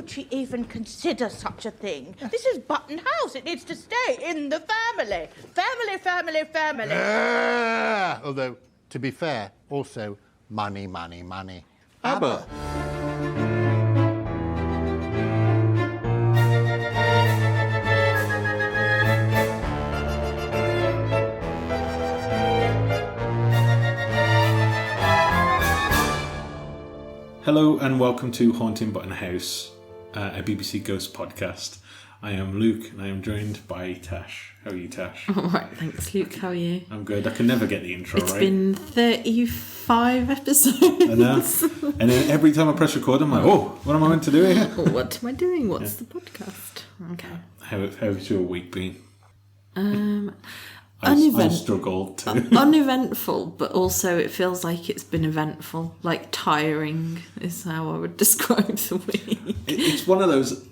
could she even consider such a thing? This is Button House. It needs to stay in the family. Family, family, family. Although, to be fair, also money, money, money. ABBA. Hello and welcome to Haunting Button House, a BBC Ghost podcast. I am Luke and I am joined by Tash. How are you, Tash? All right, thanks, Luke. How are you? I'm good. I can never get the intro right. It's been 35 episodes. I know. And then every time I press record, I'm like, oh, what am I meant to do here? What am I doing? What's the podcast? Okay. How's your week been? Uneventful. I struggled too. Uneventful, but also it feels like it's been eventful. Like tiring is how I would describe the week. It's one of those...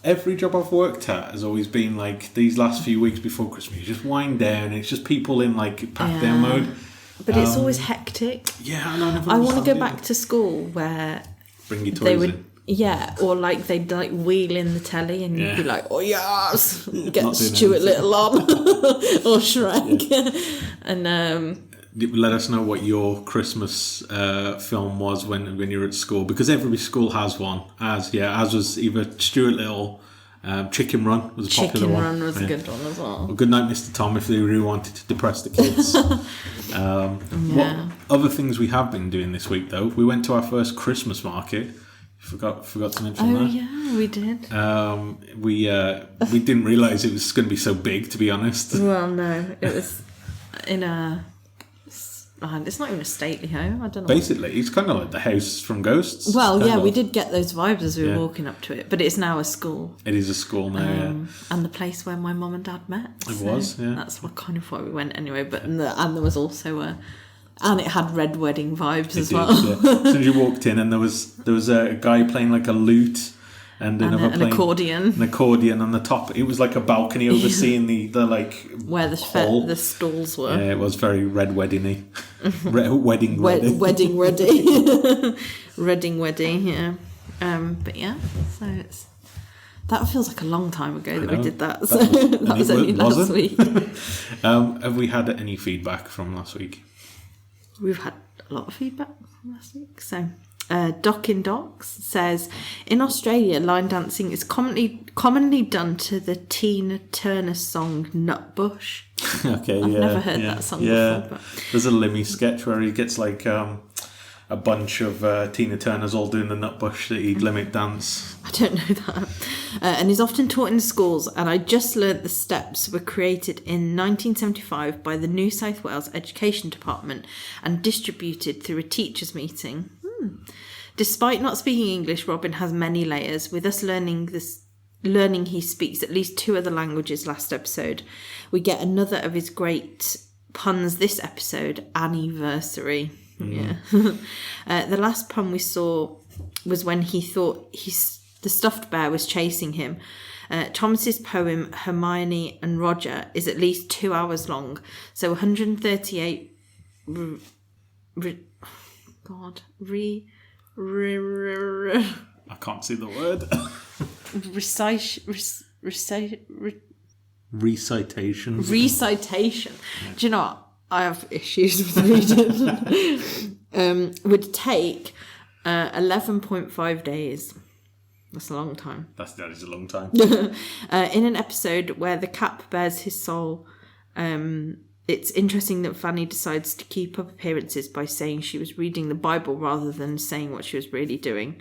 every job I've worked at has always been like these last few weeks before Christmas. You just wind down. It's just people in like pack down mode. But it's always hectic. Yeah, I want to go back to school where bring your toys in. Yeah, or like they'd like wheel in the telly and you'd be like, oh yes, get Stuart anything. Little on or Shrek, and let us know what your Christmas film was when you were at school, because every school has one. As was either Stuart Little, Chicken Run was a popular one. Chicken Run was a good one as well. Good Night, Mr. Tom, if they really wanted to depress the kids. What other things we have been doing this week though? We went to our first Christmas market. Forgot to mention that. Oh yeah, we did. We didn't realise it was going to be so big, to be honest. Well, no, it was in a. It's not even a stately home. I don't know. Basically, it's kind of like the house from Ghosts. Well, yeah, we did get those vibes as we were walking up to it, but it's now a school. It is a school now, and the place where my mum and dad met. It was, yeah. That's kind of why we went anyway. But and there was also and it had red wedding vibes as well. Yeah. As soon as you walked in, and there was a guy playing like a lute. And another an accordion. An accordion on the top. It was like a balcony overseeing the like where the stalls were. Yeah, it was very red weddingy. Wedding ready. Wedding ready. Reading wedding. Yeah. But yeah, so that feels like a long time ago that we did that. So that was only last week. Have we had any feedback from last week? We've had a lot of feedback from last week. So. Doc in Docs says, in Australia, line dancing is commonly done to the Tina Turner song Nutbush. Okay, I've never heard that song before. But... There's a Lemmy sketch where he gets like a bunch of Tina Turners all doing the Nutbush, the limit dance. I don't know that. And is often taught in schools, and I just learnt the steps were created in 1975 by the New South Wales Education Department and distributed through a teachers' meeting. Despite not speaking English, Robin has many layers. With us learning he speaks at least 2 other languages last episode. We get another of his great puns this episode, anniversary. Yeah. The last pun we saw was when he thought the stuffed bear was chasing him. Thomas's poem Hermione and Roger is at least 2 hours long, so 138 I can't see the word. Recitation. Yeah. Do you know what? I have issues with reading. Would take 11.5 days. That's a long time. That is a long time. In an episode where the cap bears his soul, it's interesting that Fanny decides to keep up appearances by saying she was reading the Bible rather than saying what she was really doing.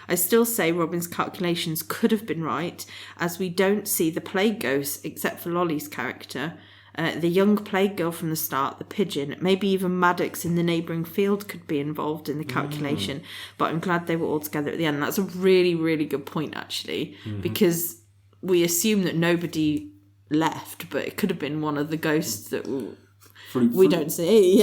I still say Robin's calculations could have been right, as we don't see the plague ghost except for Lolly's character. The young plague girl from the start, the pigeon, maybe even Maddox in the neighbouring field could be involved in the calculation, but I'm glad they were all together at the end. That's a really, really good point, actually, because we assume that nobody left, but it could have been one of the ghosts that we don't see.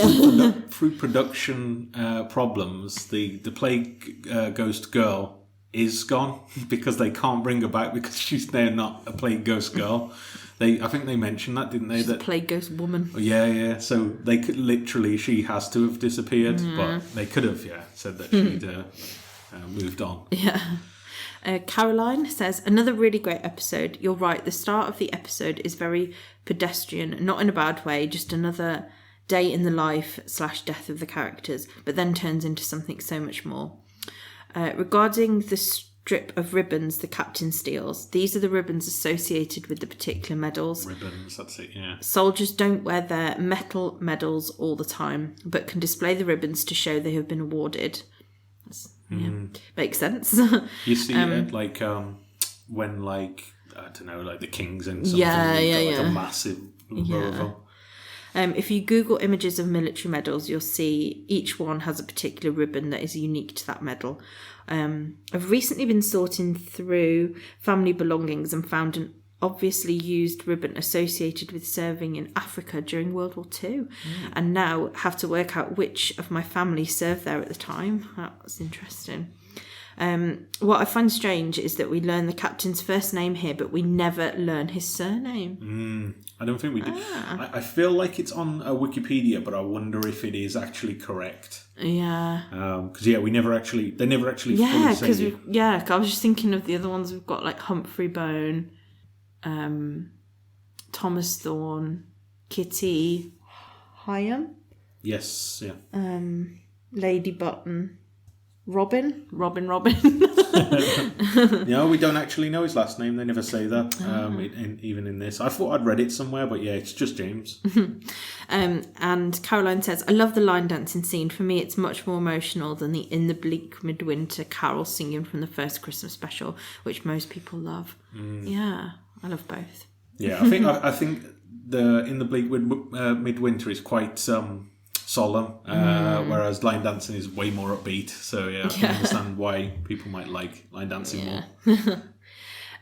Through production problems, the plague ghost girl is gone because they can't bring her back because she's now not a plague ghost girl. I think they mentioned that, didn't they? She's a plague ghost woman. Yeah. So they could she has to have disappeared, but they could have, said that she'd moved on. Yeah. Caroline says, another really great episode. You're right, the start of the episode is very pedestrian, not in a bad way, just another day in the life / death of the characters, but then turns into something so much more. Regarding the strip of ribbons the captain steals, these are the ribbons associated with the particular medals. Ribbons, that's it, yeah. Soldiers don't wear their metal medals all the time, but can display the ribbons to show they have been awarded. Yeah, makes sense. You see it when I don't know, like the king's in something, a massive row of them. If you Google images of military medals, you'll see each one has a particular ribbon that is unique to that medal. I've recently been sorting through family belongings and found an obviously used ribbon associated with serving in Africa during World War II, and now have to work out which of my family served there at the time. That was interesting. What I find strange is that we learn the captain's first name here, but we never learn his surname. I don't think we did. I feel like it's on Wikipedia, but I wonder if it is actually correct. Yeah. Because they never actually fully say it. I was just thinking of the other ones. We've got like Humphrey Bone, Thomas Thorne, Kitty Hyam. Yes, yeah. Lady Button. Robin. No, we don't actually know his last name. They never say that, even in this. I thought I'd read it somewhere, but yeah, it's just James. And Caroline says, I love the line dancing scene. For me, it's much more emotional than the In the Bleak Midwinter carol singing from the first Christmas special, which most people love. Yeah, I love both. Yeah, I think the In the Bleak Midwinter is quite solemn, whereas line dancing is way more upbeat. So I can understand why people might like line dancing more.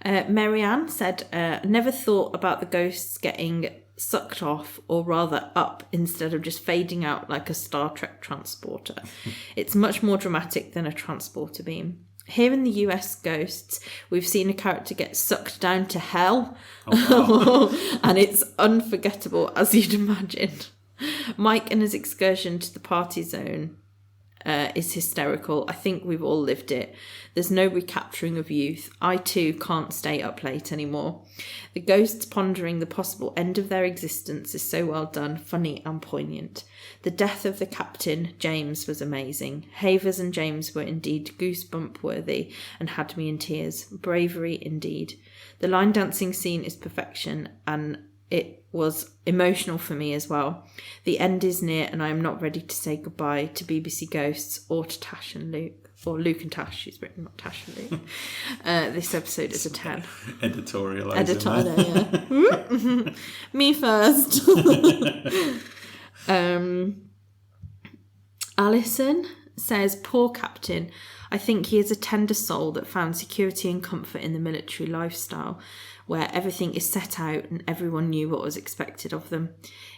Marianne said, never thought about the ghosts getting sucked off, or rather up, instead of just fading out like a Star Trek transporter. It's much more dramatic than a transporter beam. Here in the US Ghosts, we've seen a character get sucked down to hell. Oh, wow. And it's unforgettable, as you'd imagine. Mike and his excursion to the party zone is hysterical. I think we've all lived it. There's no recapturing of youth. I too can't stay up late anymore. The ghosts pondering the possible end of their existence is so well done, funny and poignant. The death of the captain, James, was amazing. Havers and James were indeed goosebump worthy and had me in tears. Bravery indeed. The line dancing scene is perfection, and it was emotional for me as well. The end is near and I am not ready to say goodbye to BBC Ghosts or to Tash and Luke. Or Luke and Tash, she's written, not Tash and Luke. This episode is a 10. Editorialising. Yeah. Me first. Alison says, poor captain. I think he is a tender soul that found security and comfort in the military lifestyle, where everything is set out and everyone knew what was expected of them.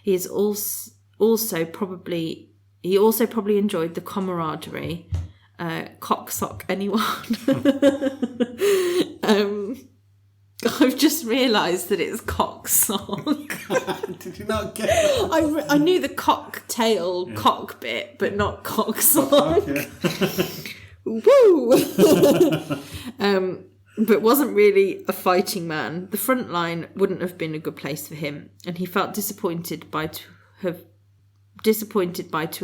He also probably enjoyed the camaraderie. Cocksock anyone? I've just realised that it's cocksock. Did you not get it? I knew the cocktail cock bit, but not cocksock. Woo! But wasn't really a fighting man. The front line wouldn't have been a good place for him, and he felt disappointed by to have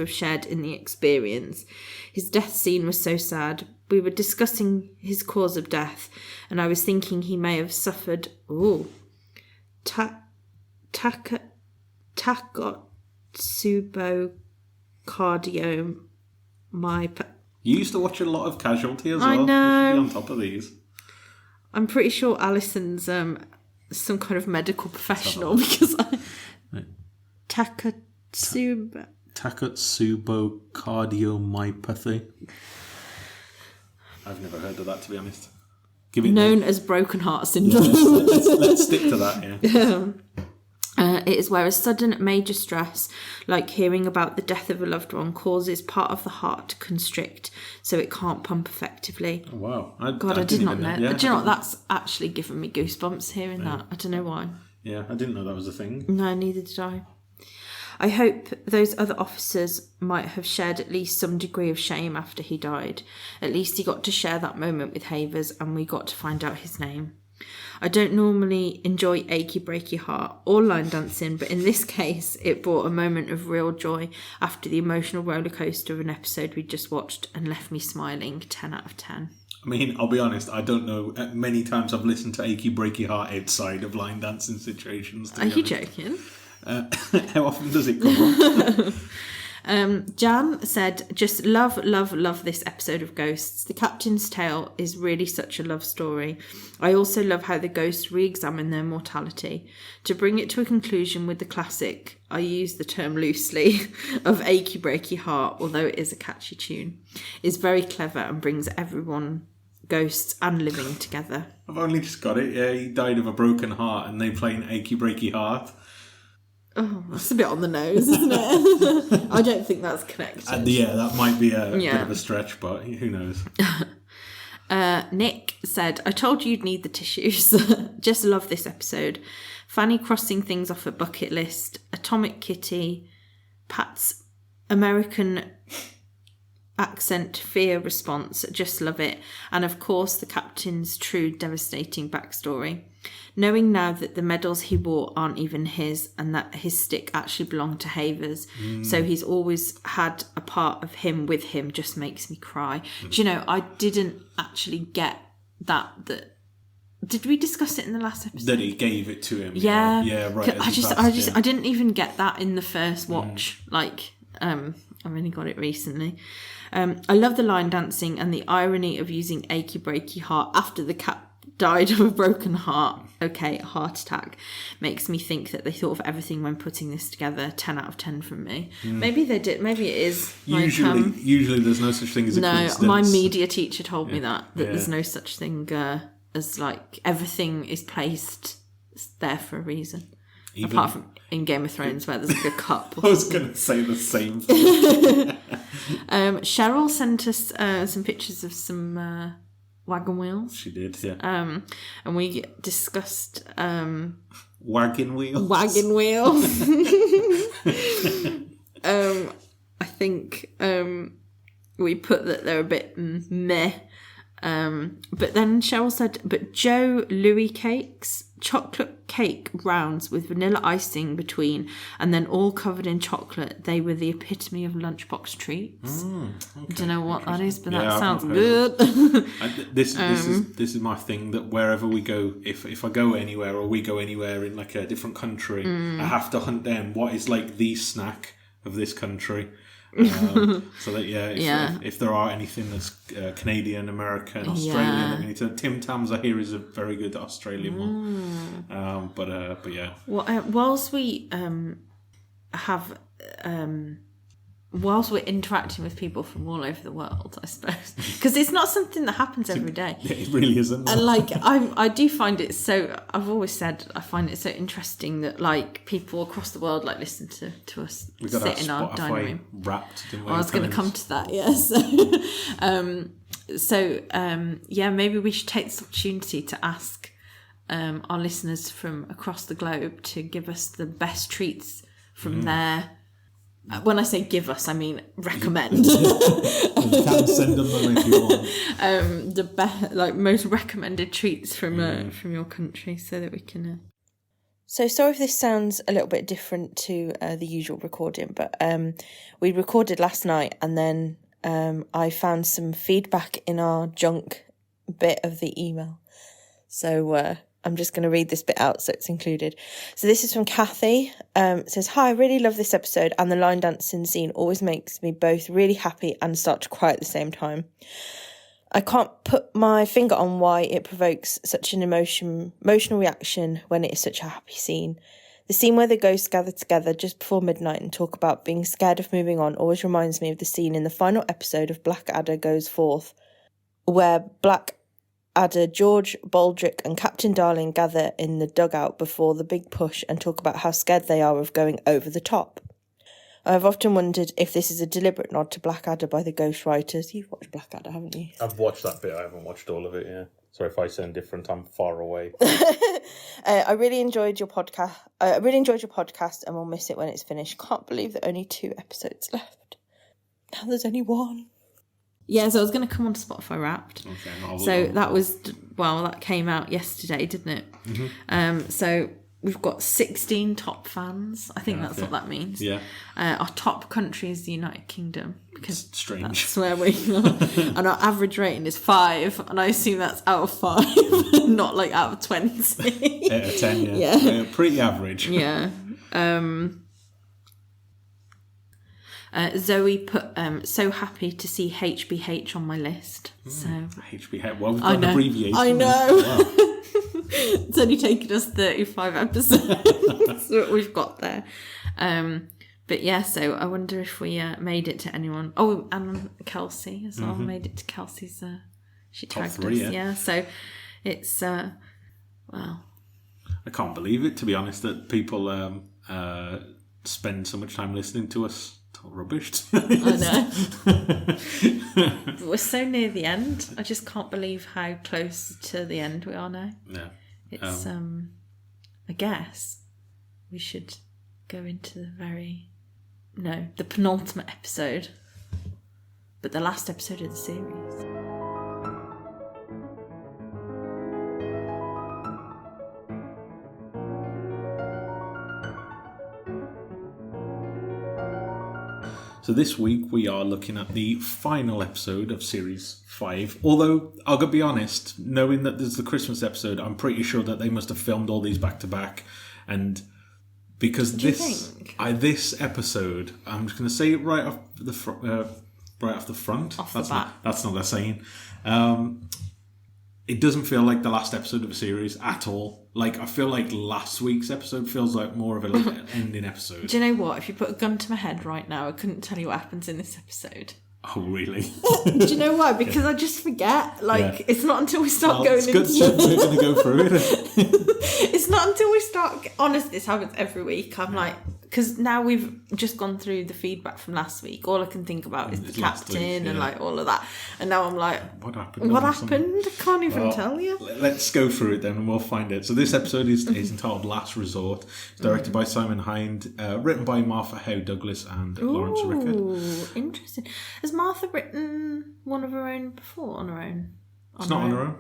shared in the experience. His death scene was so sad. We were discussing his cause of death, and I was thinking he may have suffered Takotsubo-cardiomyopathy. You used to watch a lot of Casualty as well. I know. You should be on top of these. I'm pretty sure Alison's some kind of medical professional, because Takotsubo-cardiomyopathy. I've never heard of that, to be honest. Known as broken heart syndrome. Let's stick to that, yeah. It is where a sudden major stress, like hearing about the death of a loved one, causes part of the heart to constrict so it can't pump effectively. Oh, wow. I did not know. Do you know what? That's actually given me goosebumps hearing that. I don't know why. Yeah, I didn't know that was a thing. No, neither did I. I hope those other officers might have shared at least some degree of shame after he died. At least he got to share that moment with Havers and we got to find out his name. I don't normally enjoy Achy Breaky Heart or line dancing, but in this case it brought a moment of real joy after the emotional rollercoaster of an episode we just watched and left me smiling. 10 out of 10. I mean, I'll be honest, I don't know. Many times I've listened to Achy Breaky Heart outside of line dancing situations. Are you joking? How often does it come up? Jan said, just love this episode of Ghosts. The Captain's Tale is really such a love story. I also love how the ghosts re-examine their mortality. To bring it to a conclusion with the classic, I use the term loosely, of Achy Breaky Heart, although it is a catchy tune, is very clever and brings everyone, ghosts and living, together. I've only just got it. Yeah, he died of a broken heart and they play an Achy Breaky Heart. Oh, that's a bit on the nose, isn't it? I don't think that's connected. Yeah, that might be a bit of a stretch, but who knows? Nick said, I told you you'd need the tissues. Just love this episode. Fanny crossing things off her bucket list. Atomic Kitty. Pat's American accent fear response. Just love it. And of course, the captain's true devastating backstory. Knowing now that the medals he wore aren't even his and that his stick actually belonged to Havers, so he's always had a part of him with him, just makes me cry. Do you know, I didn't actually get that. Did we discuss it in the last episode? That he gave it to him. Yeah, right. I didn't even get that in the first watch. I've only got it recently. I love the line dancing and the irony of using Achy Breaky Heart after the cap died of a broken heart. Okay, a heart attack. Makes me think that they thought of everything when putting this together. 10 out of 10 from me. Maybe they did. Maybe it is. Usually there's no such thing as a coincidence. No, my media teacher told me that there's no such thing as everything is placed there for a reason. Apart from in Game of Thrones where there's a cup. I was going to say the same thing. Cheryl sent us some pictures of some wagon wheels. She did, yeah. And we discussed wagon wheels. Wagon wheels. I think we put that they're a bit meh. But then Cheryl said, but Joe Louis cakes, chocolate cake rounds with vanilla icing between, and then all covered in chocolate. They were the epitome of lunchbox treats. Okay. I don't know what that is, but that sounds good. This is my thing, that wherever we go, if I go anywhere or we go anywhere in like a different country, I have to hunt down what is like the snack of this country. So that if there are anything that's Canadian, American, Australian, I mean, Tim Tams I hear is a very good Australian one. But yeah. Well, whilst we have whilst we're interacting with people from all over the world, I suppose, because it's not something that happens every day. It really isn't. And I do find it so. I've always said I find it so interesting that people across the world listen to us sit in our dining room. Wrapped, didn't we? I was going to come to that. Yes. Maybe we should take this opportunity to ask our listeners from across the globe to give us the best treats from their. When I say give us, I mean recommend. You can send them if you want. The most recommended treats from your country, so that we can. So sorry if this sounds a little bit different to the usual recording, but we recorded last night, and then I found some feedback in our junk bit of the email. So I'm just going to read this bit out so it's included. So this is from Kathy. It says, hi, I really love this episode, and the line dancing scene always makes me both really happy and start to cry at the same time. I can't put my finger on why it provokes such an emotional reaction when it is such a happy scene. The scene where the ghosts gather together just before midnight and talk about being scared of moving on always reminds me of the scene in the final episode of Blackadder Goes Forth, where Blackadder, George, Baldrick and Captain Darling gather in the dugout before the big push and talk about how scared they are of going over the top. I've often wondered if this is a deliberate nod to Blackadder by the ghostwriters. You've watched Blackadder, haven't you? I've watched that bit. I haven't watched all of it, yeah. Sorry if I sound different. I'm far away. I really enjoyed your podcast. And we'll miss it when it's finished. Can't believe there are only 2 episodes left. Now there's only 1. Yeah, so I was going to come on to Spotify Wrapped. Okay, so that came out yesterday, didn't it? Mm-hmm. So we've got 16 top fans. I think that's what that means. Yeah. Our top country is the United Kingdom, because It's strange. that's where we are. And our average rating is 5, and I assume that's out of 5, not like out of 20. Out of 10, yeah. Yeah. Pretty average. Yeah. Zoe put, so happy to see HBH on my list. So HBH. Well, we've got an abbreviation. I know. Wow. It's only taken us 35 episodes. That's what we've got there. But yeah, so I wonder if we made it to anyone. Oh, and Kelsey as well. Made it to Kelsey's. She Top tagged 3, us. yeah. Yeah, so it's, well. I can't believe it, to be honest, that people spend so much time listening to us talk rubbish. I know. We're so near the end. I just can't believe how close to the end we are now. Yeah. It's, I guess we should go into the penultimate episode, but the last episode of the series. So this week we are looking at the final episode of Series 5. Although, I'll be honest, knowing that there's the Christmas episode, I'm pretty sure that they must have filmed all these back to back. And because this episode, I'm just going to say it right off the front. Off the bat. That's not a saying. It doesn't feel like the last episode of a series at all. Like, I feel like last week's episode feels like more of an ending episode. Do you know what? If you put a gun to my head right now, I couldn't tell you what happens in this episode. Oh, really? Do you know why? Because I just forget. Like, it's not until we start going into... It's good we're going to go through it. It's not until we start... Honestly, this happens every week. I'm like... Because now we've just gone through the feedback from last week. All I can think about is the captain and like all of that. And now I'm like... What happened? I can't even tell you. Let's go through it then and we'll find it. So this episode is entitled Last Resort. It's directed by Simon Hind. Written by Martha Howe Douglas and Lawrence Rickard. Ooh, interesting. Has Martha written one of her own before on her own? It's not on her own.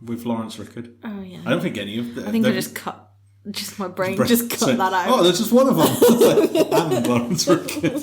With Lawrence Rickard. Oh, yeah. I don't think any of them... I think I just cut... Just my brain just cut that out. Oh, there's just one of them. And Lawrence Rickard.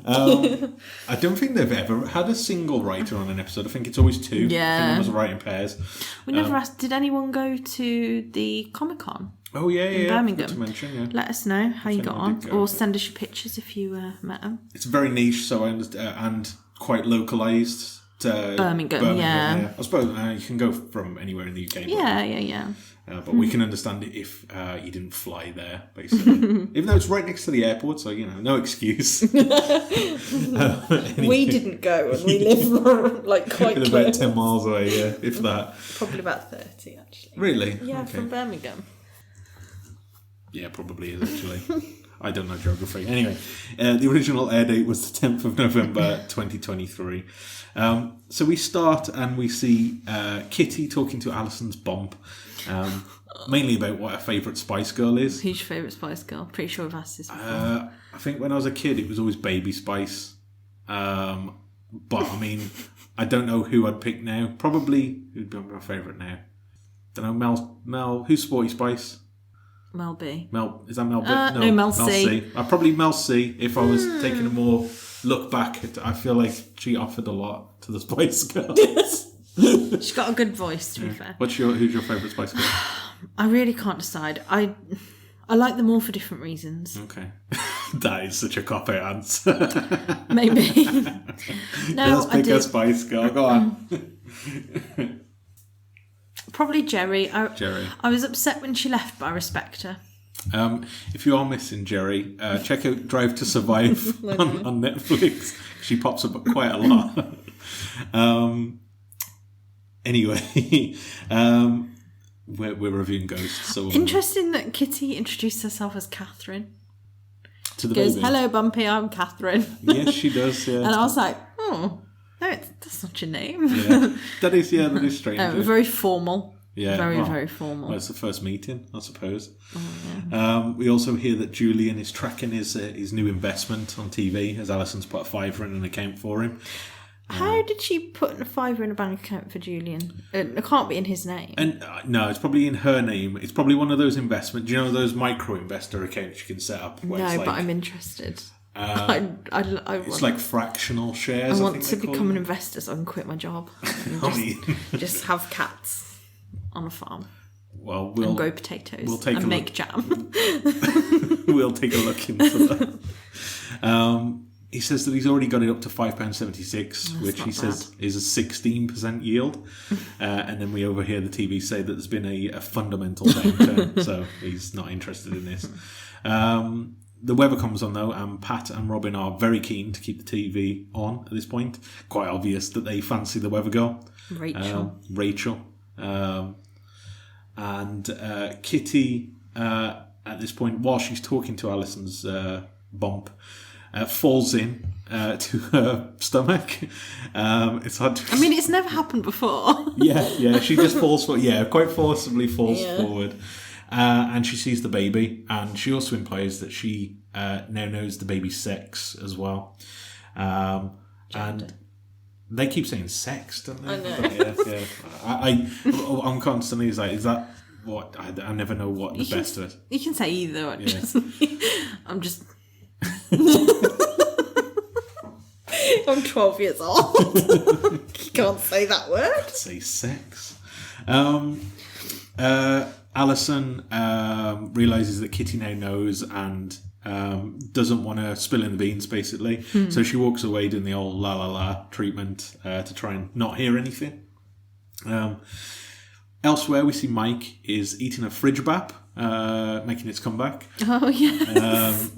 I don't think they've ever had a single writer on an episode. I think it's always 2. Yeah. I think it was writing pairs. We never asked, did anyone go to the Comic-Con? Oh, yeah. In Birmingham. Good to mention, yeah. Let us know how you got on. Or send us your pictures if you met them. It's very niche, so I understand, and quite localised. Birmingham, yeah. I suppose you can go from anywhere in the UK. Yeah. But we can understand it if you didn't fly there, basically. Even though it's right next to the airport, so, no excuse. Anyway. We didn't go, and we live quite close. About 10 miles away, yeah, if that. Probably about 30, actually. Really? Yeah, okay. From Birmingham. Yeah, probably is, actually. I don't know geography. Anyway, the original air date was the 10th of November 2023. So we start and we see Kitty talking to Alison's Bomb. Mainly about what her favourite Spice Girl is. Who's your favourite Spice Girl? Pretty sure I've asked this before. I think when I was a kid it was always Baby Spice. But I mean, I don't know who I'd pick now. Probably who'd be my favourite now. Don't know, Mel. Who's Sporty Spice? Mel B. Is that Mel B? No, Mel C. I'd probably Mel C if I was taking a more look back. I feel like she offered a lot to the Spice Girls. She's got a good voice, to be fair. Who's your favourite Spice Girl? I really can't decide. I like them all for different reasons. Okay. That is such a cop-out answer. Maybe. No, let's pick a Spice Girl. Go on. Probably Jerry. Jerry. I was upset when she left, but I respect her. If you are missing Jerry, check out Drive to Survive on Netflix. She pops up quite a lot. Anyway, we're reviewing Ghosts. So interesting that Kitty introduced herself as Catherine. to the Goes, baby. "Hello, Bumpy, I'm Catherine." Yes, she does. Yeah. And I was like, "Oh, no, that's not your name." Yeah. That is strange. Very formal. Yeah, Very formal. Well, it's the first meeting, I suppose. We also hear that Julian is tracking his new investment on TV, as Alison's put a £5 in an account for him. How did she put a £5 in a bank account for Julian? It can't be in his name. And no, it's probably in her name. It's probably one of those investment. Do you know those micro investor accounts you can set up? Where it's No, like, but I'm interested. I it's want, like fractional shares. I want think to they call become an them. investor so I can quit my job. And I mean, just have cats on a farm well, and grow potatoes we'll take and a make look. jam. We'll take a look into that. He says that he's already got it up to £5.76, which he not says is a 16% yield. And then we overhear the TV say that there's been a fundamental downturn, so he's not interested in this. The weather comes on, though, and Pat and Robin are very keen to keep the TV on at this point. Quite obvious that they fancy the weather girl. Rachel. And Kitty, at this point, while she's talking to Alison's bump, falls in to her stomach. It's hard to... I mean, it's never happened before. Yeah, she just falls quite forcibly falls forward. And she sees the baby, and she also implies that she now knows the baby's sex as well. And they keep saying sex, don't they? I know. I'm constantly like, is that what? I never know what the best of it. You can say either. I'm just... I'm 12 years old. You can't say that word. Say sex. Alison realises that Kitty now knows and doesn't want to spill in the beans, basically. So she walks away doing the old la la la treatment to try and not hear anything. Elsewhere, we see Mike is eating a fridge bap, making its comeback. Oh, yes.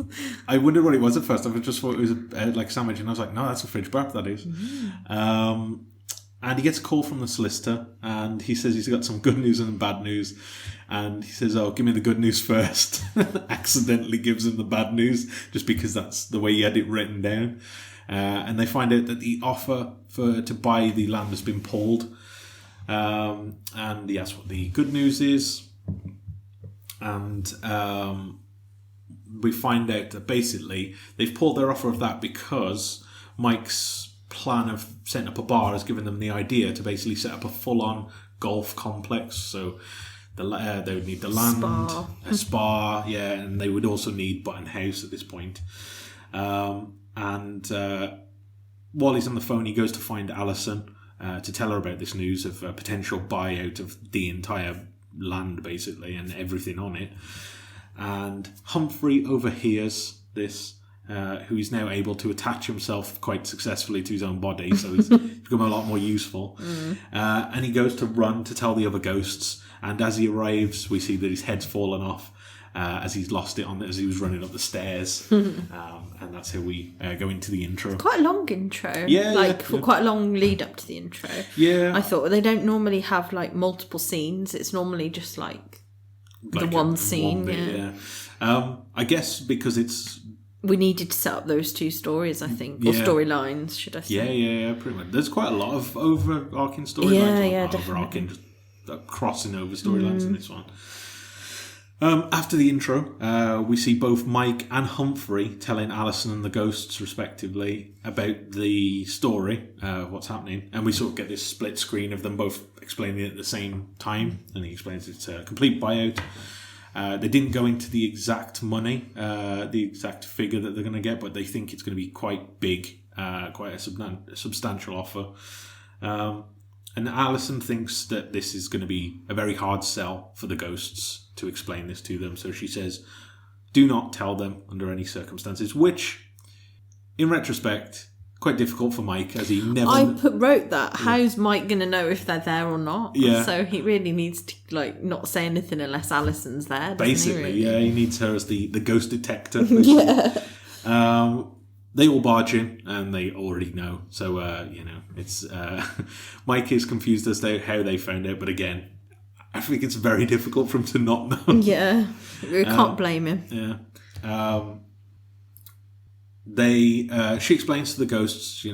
I wondered what it was at first. I just thought it was like a sandwich, and I was like, no, that's a fridge bap, that is. And he gets a call from the solicitor, and he says he's got some good news and bad news. And he says, oh, give me the good news first. Accidentally gives him the bad news, just because that's the way he had it written down. And they find out that the offer to buy the land has been pulled. And he asks what the good news is. And we find out that basically they've pulled their offer of that because Mike's plan of setting up a bar has given them the idea to basically set up a full-on golf complex. So they would need the land, a spa, and they would also need Button House at this point. And while he's on the phone, he goes to find Alison to tell her about this news of a potential buyout of the entire land, basically, and everything on it. And Humphrey overhears this, who is now able to attach himself quite successfully to his own body, so he's become a lot more useful. And he goes to run to tell the other ghosts, and as he arrives, we see that his head's fallen off as he's lost it as he was running up the stairs. And that's how we go into the intro. Quite a long intro. Yeah, quite a long lead up to the intro. Yeah. I thought they don't normally have like multiple scenes. It's normally just like the one scene. Bit, I guess because it's... We needed to set up those two stories, I think, or storylines, should I say? Yeah, pretty much. There's quite a lot of overarching storylines. Definitely. Overarching, just crossing over storylines in this one. After the intro, we see both Mike and Humphrey telling Alison and the ghosts, respectively, about the story, what's happening. And we sort of get this split screen of them both explaining it at the same time. And he explains it's a complete buyout. They didn't go into the exact money, the exact figure that they're going to get, but they think it's going to be quite big, quite a substantial offer. And Alison thinks that this is going to be a very hard sell for the ghosts to explain this to them. So she says, do not tell them under any circumstances, which, in retrospect, quite difficult for Mike, as he never... wrote that. How's Mike going to know if they're there or not? Yeah. So he really needs to not say anything unless Alison's there. Basically, he, really? He needs her as the ghost detector. Yeah. They all barge in, and they already know. So, it's... Mike is confused as to how they found out, but again, I think it's very difficult for him to not know. Yeah. We can't blame him. Yeah. she explains to the ghosts,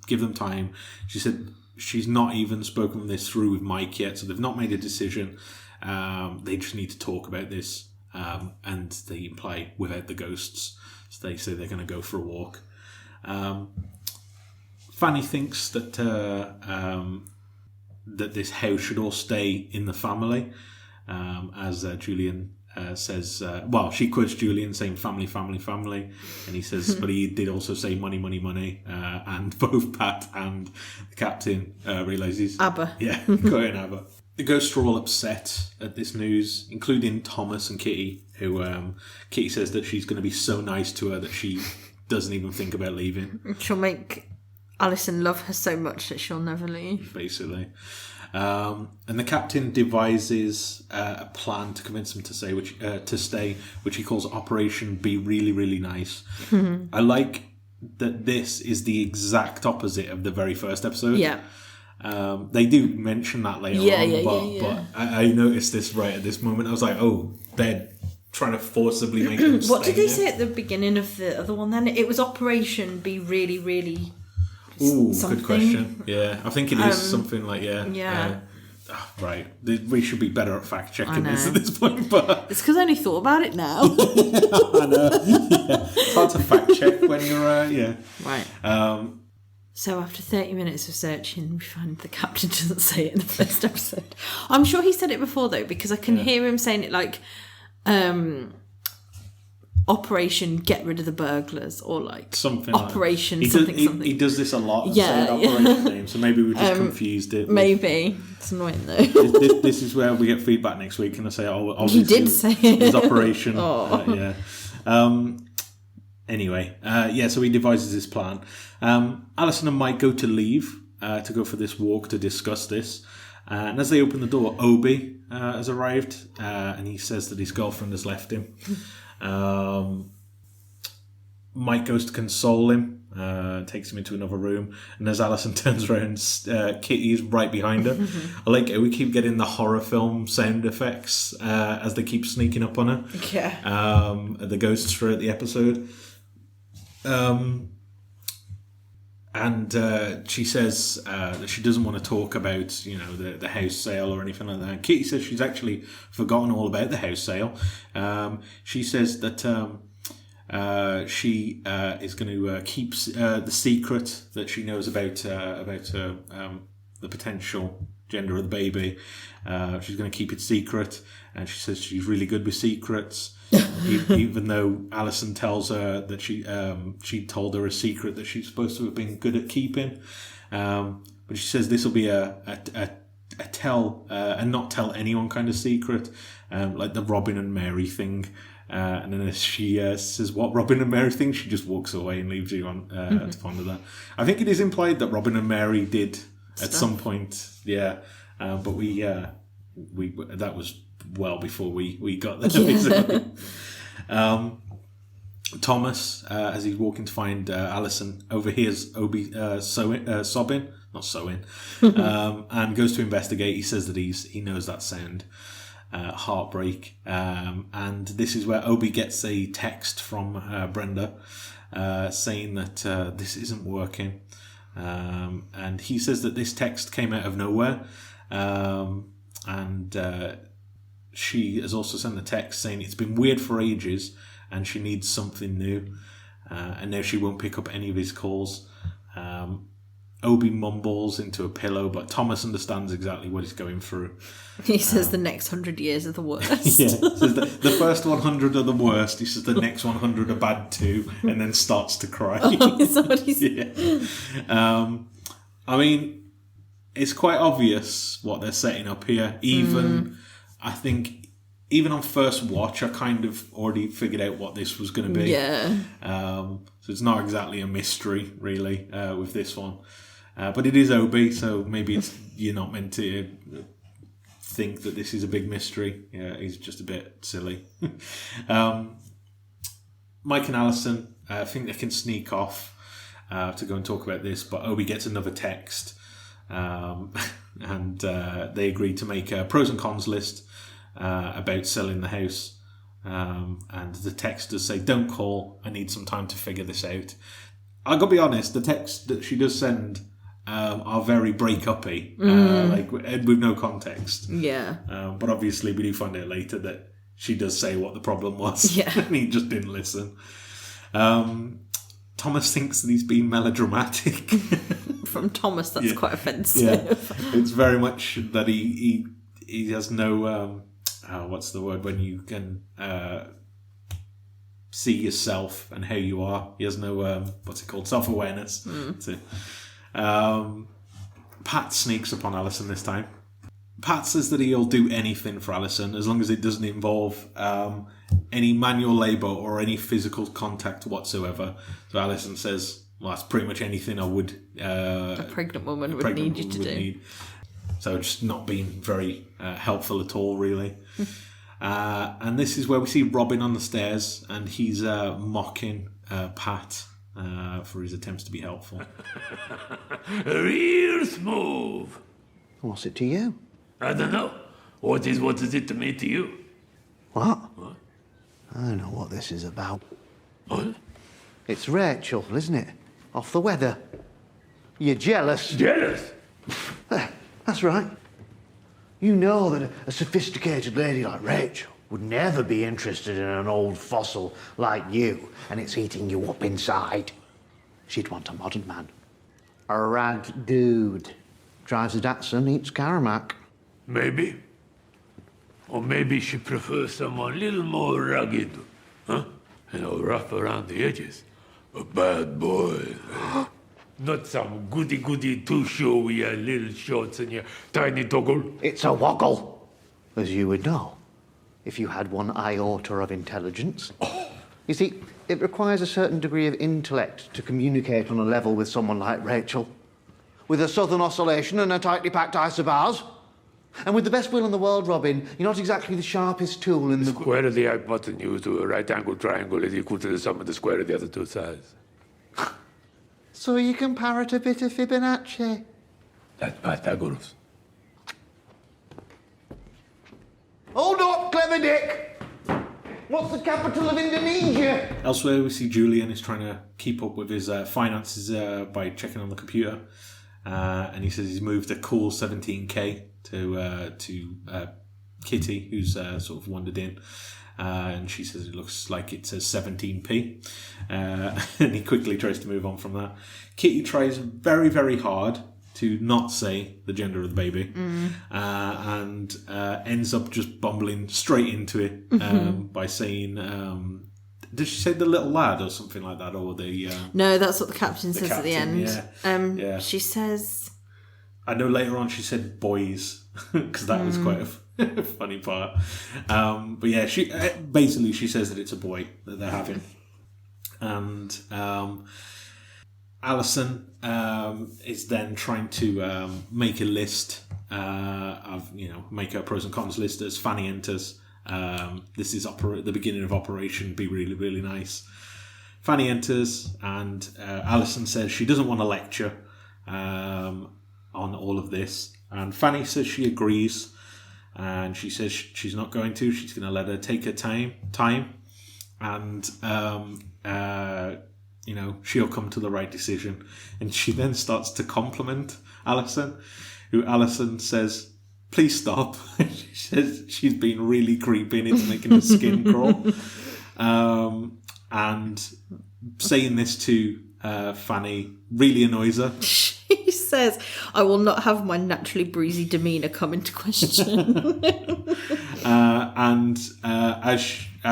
give them time. She said she's not even spoken this through with Mike yet, so they've not made a decision. They just need to talk about this, and they imply without the ghosts. So they say they're going to go for a walk. Fanny thinks that that this house should all stay in the family, as Julian says. She quotes Julian saying "family, family, family," and he says, but he did also say "money, money, money," and both Pat and the captain realizes ABBA. Yeah, quoting ABBA. The ghosts are all upset at this news, including Thomas and Kitty, who Kitty says that she's going to be so nice to her that she doesn't even think about leaving. She'll make Alison love her so much that she'll never leave. Basically. And the captain devises a plan to convince them to stay, which he calls Operation Be Really, Really Nice. I like that this is the exact opposite of the very first episode. Yeah. They do mention that later on, but I noticed this right at this moment. I was like, oh, they're trying to forcibly make them stay. What did they say at the beginning of the other one then? It was Operation Be Really, Really... Ooh, something. good question. Yeah, I think it is something like, right. We should be better at fact checking this at this point, but it's because I only thought about it now. I know. Yeah. It's hard to fact check when you're Right. So after 30 minutes of searching, we find the captain doesn't say it in the first episode. I'm sure he said it before though, because I can hear him saying it like Operation Get Rid of the Burglars, or like something Operation like something. He does this a lot. Saying Operation name, so maybe we just confused it. Maybe it's annoying though. This is where we get feedback next week, and I say, "Oh, he did say it. It's Operation." Anyway, so he devises this plan. Alison and Mike go to leave to go for this walk to discuss this, and as they open the door, Obi has arrived, and he says that his girlfriend has left him. Mike goes to console him, takes him into another room, and as Alison turns around, Kitty's right behind her. I like it. We keep getting the horror film sound effects as they keep sneaking up on her. Yeah. The ghosts throughout the episode. And she says that she doesn't want to talk about, the house sale or anything like that. Kitty says she's actually forgotten all about the house sale. She says that she is going to keep the secret that she knows about the potential gender of the baby. She's going to keep it secret, and she says she's really good with secrets. Even though Alison tells her that she told her a secret that she's supposed to have been good at keeping, but she says this will be a tell and not tell anyone kind of secret, like the Robin and Mary thing. And then as she says what Robin and Mary thing, she just walks away and leaves you on to ponder that. I think it is implied that Robin and Mary did at some point, but we that was well before we got there. Thomas, as he's walking to find Alison, overhears Obi sobbing, not sewing, and goes to investigate. He says that he knows that sound, heartbreak, and this is where Obi gets a text from Brenda saying that this isn't working, and he says that this text came out of nowhere, and she has also sent the text saying it's been weird for ages and she needs something new, and now she won't pick up any of his calls. Obi mumbles into a pillow, but Thomas understands exactly what he's going through. He says the next 100 years are the worst. Yeah, says the first 100 are the worst. He says the next 100 are bad too, and then starts to cry. Oh, is that what he said? Yeah. I mean, it's quite obvious what they're setting up here. I think even on first watch, I kind of already figured out what this was going to be. Yeah. So it's not exactly a mystery, really, with this one. But it is Obi, so maybe you're not meant to think that this is a big mystery. Yeah, he's just a bit silly. Mike and Alison, I think they can sneak off to go and talk about this, but Obi gets another text, and they agree to make a pros and cons list about selling the house. And the text does say, "Don't call. I need some time to figure this out." I gotta be honest. The text that she does send are very break-uppy, like with no context. Yeah. But obviously, we do find out later that she does say what the problem was. Yeah. And he just didn't listen. Thomas thinks that he's being melodramatic. From Thomas, that's quite offensive. Yeah. It's very much that he has no what's the word when you can see yourself and how you are. He has no what's it called, self-awareness. Pat sneaks upon Alison this time. Pat says that he'll do anything for Alison as long as it doesn't involve any manual labour or any physical contact whatsoever. So Alison says, well, that's pretty much anything I would... a pregnant woman would need you to do. So just not being very helpful at all, really. And this is where we see Robin on the stairs, and he's mocking Pat for his attempts to be helpful. Real smooth. What's it to you? I don't know. What is it to me to you? What? I don't know what this is about. What? It's Rachel, isn't it? Off the weather. You're jealous. Jealous? That's right. You know that a sophisticated lady like Rachel would never be interested in an old fossil like you, and it's eating you up inside. She'd want a modern man. A rag dude. Drives a Datsun, eats Karamak. Maybe. Or maybe she prefers someone a little more rugged. Huh? Rough around the edges. A bad boy. Not some goody-goody two-shoe with your little shorts and your tiny toggle. It's a woggle, as you would know, if you had one iota of intelligence. You see, it requires a certain degree of intellect to communicate on a level with someone like Rachel. With a southern oscillation and a tightly packed isobars. And with the best will in the world, Robin, you're not exactly the sharpest tool in the... Square of the hypotenuse to a right-angled triangle is equal to the sum of the square of the other two sides. So you can parrot a bit of Fibonacci. That's Pythagoras. Hold up, clever Dick! What's the capital of Indonesia? Elsewhere, we see Julian is trying to keep up with his finances by checking on the computer. And he says he's moved a cool 17k to Kitty, who's sort of wandered in. And she says it looks like it says 17p. And he quickly tries to move on from that. Kitty tries very, very hard to not say the gender of the baby. And ends up just bumbling straight into it by saying... did she say the little lad or something like that? Or the... No, that's what the captain says at the end. Yeah. She says... I know later on she said boys, because that was quite a funny part. But yeah, she basically she says that it's a boy that they're having. And Alison is then trying to make a list of, make her pros and cons list as Fanny enters. This is the beginning of Operation Be Really, Really Nice. Fanny enters, and Alison says she doesn't want to lecture on all of this. And Fanny says she agrees, and she says she's not going to. She's going to let her take her time, and she'll come to the right decision. And she then starts to compliment Alison, who Alison says, please stop. She says she's been really creepy and it's making her skin crawl. And saying this to Fanny really annoys her. She says, I will not have my naturally breezy demeanour come into question. And as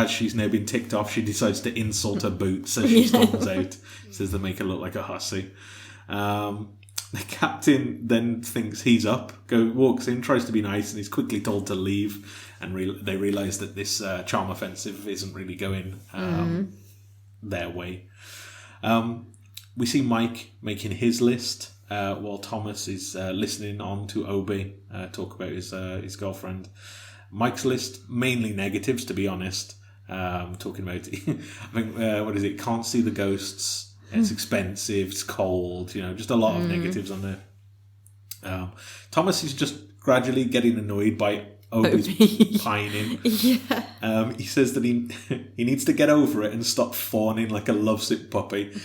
she's now been ticked off, she decides to insult her boots as she storms out. Says they make her look like a hussy. The captain then thinks he's up, walks in, tries to be nice, and he's quickly told to leave. And they realise that this charm offensive isn't really going their way. We see Mike making his list while Thomas is listening on to Obi talk about his girlfriend. Mike's list, mainly negatives, to be honest. Talking about, I think, what is it? Can't see the ghosts. It's expensive, it's cold, just a lot of negatives on there. Thomas is just gradually getting annoyed by Obi's pining. Yeah. He says that he needs to get over it and stop fawning like a lovesick puppy.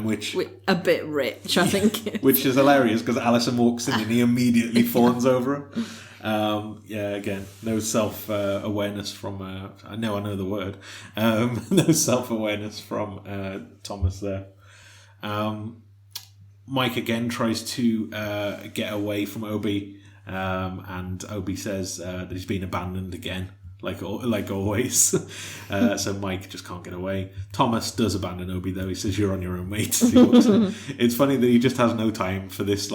Which a bit rich, I think. Which is hilarious because Alison walks in and he immediately fawns over her. Again, no self-awareness from... I know the word. No self-awareness from Thomas there. Mike again tries to get away from Obi, and Obi says that he's been abandoned again, like always. So Mike just can't get away. Thomas does abandon Obi, though. He says, "You're on your own, mate." It's funny that he just has no time for this,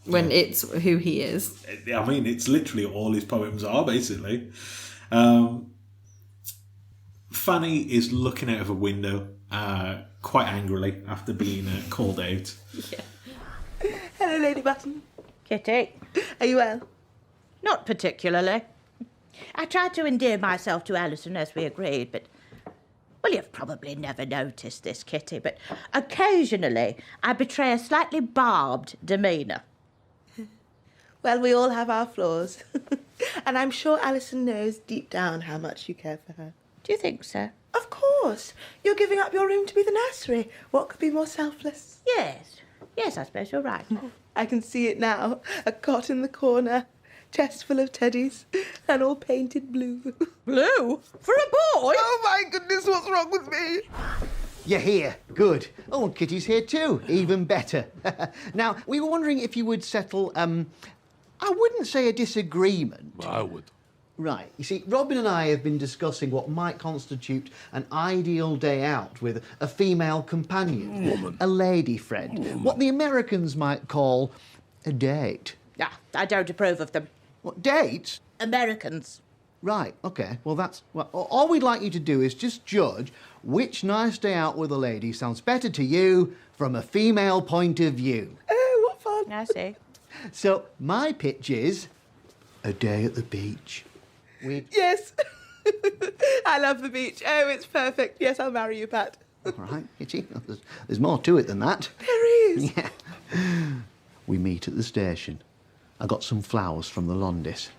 when it's who he is. I mean, it's literally all his poems are, basically. Fanny is looking out of a window quite angrily after being called out. Yeah. Hello, Lady Button. Kitty. Are you well? Not particularly. I tried to endear myself to Alison as we agreed, but... Well, you've probably never noticed this, Kitty, but occasionally I betray a slightly barbed demeanour. Well, we all have our flaws. And I'm sure Alison knows deep down how much you care for her. Do you think so? Of course. You're giving up your room to be the nursery. What could be more selfless? Yes. Yes, I suppose you're right. I can see it now. A cot in the corner, chest full of teddies, and all painted blue. Blue? For a boy? Oh, my goodness, what's wrong with me? You're here. Good. Oh, and Kitty's here too. Even better. Now, we were wondering if you would settle, I wouldn't say a disagreement. I would. Right. You see, Robin and I have been discussing what might constitute an ideal day out with a female companion. Woman. A lady friend. Woman. What the Americans might call a date. Ah, I don't approve of them. What, dates? Americans. Right, OK. Well, all we'd like you to do is just judge which nice day out with a lady sounds better to you from a female point of view. Oh, what fun. I see. So, my pitch is a day at the beach. Yes. I love the beach. Oh, it's perfect. Yes, I'll marry you, Pat. All right, Kitty. There's more to it than that. There is. Yeah. We meet at the station. I got some flowers from the Londis.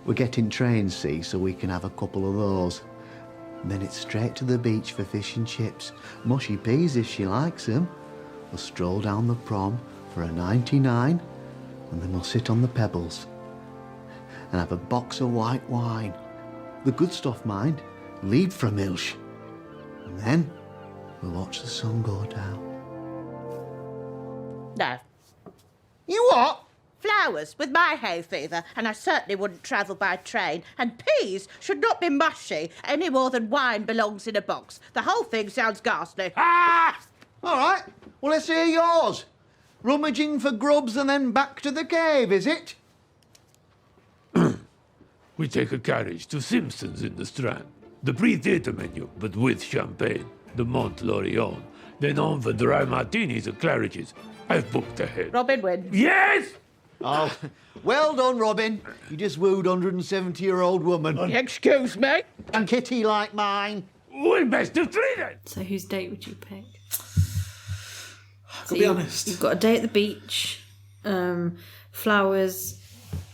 We're getting trains, see, so we can have a couple of those. And then it's straight to the beach for fish and chips. Mushy peas if she likes them. We'll stroll down the prom for a 99, and then we'll sit on the pebbles and have a box of white wine. The good stuff, mind. Lead from Ilsh. And then we'll watch the sun go down. No. You what? Flowers with my hay fever, and I certainly wouldn't travel by train. And peas should not be mushy any more than wine belongs in a box. The whole thing sounds ghastly. Ah! All right. Well, let's hear yours. Rummaging for grubs and then back to the cave, is it? We take a carriage to Simpson's in the Strand. The pre-theatre menu, but with champagne. The Mont Lorion. Then on for dry martinis and Claridge's. I've booked ahead. Robin wins. Yes! Oh, well done, Robin. You just wooed 170-year-old woman. Excuse me? And Kitty like mine. Well, best of three then. So whose date would you pick? I'll be honest. You've got a day at the beach, flowers,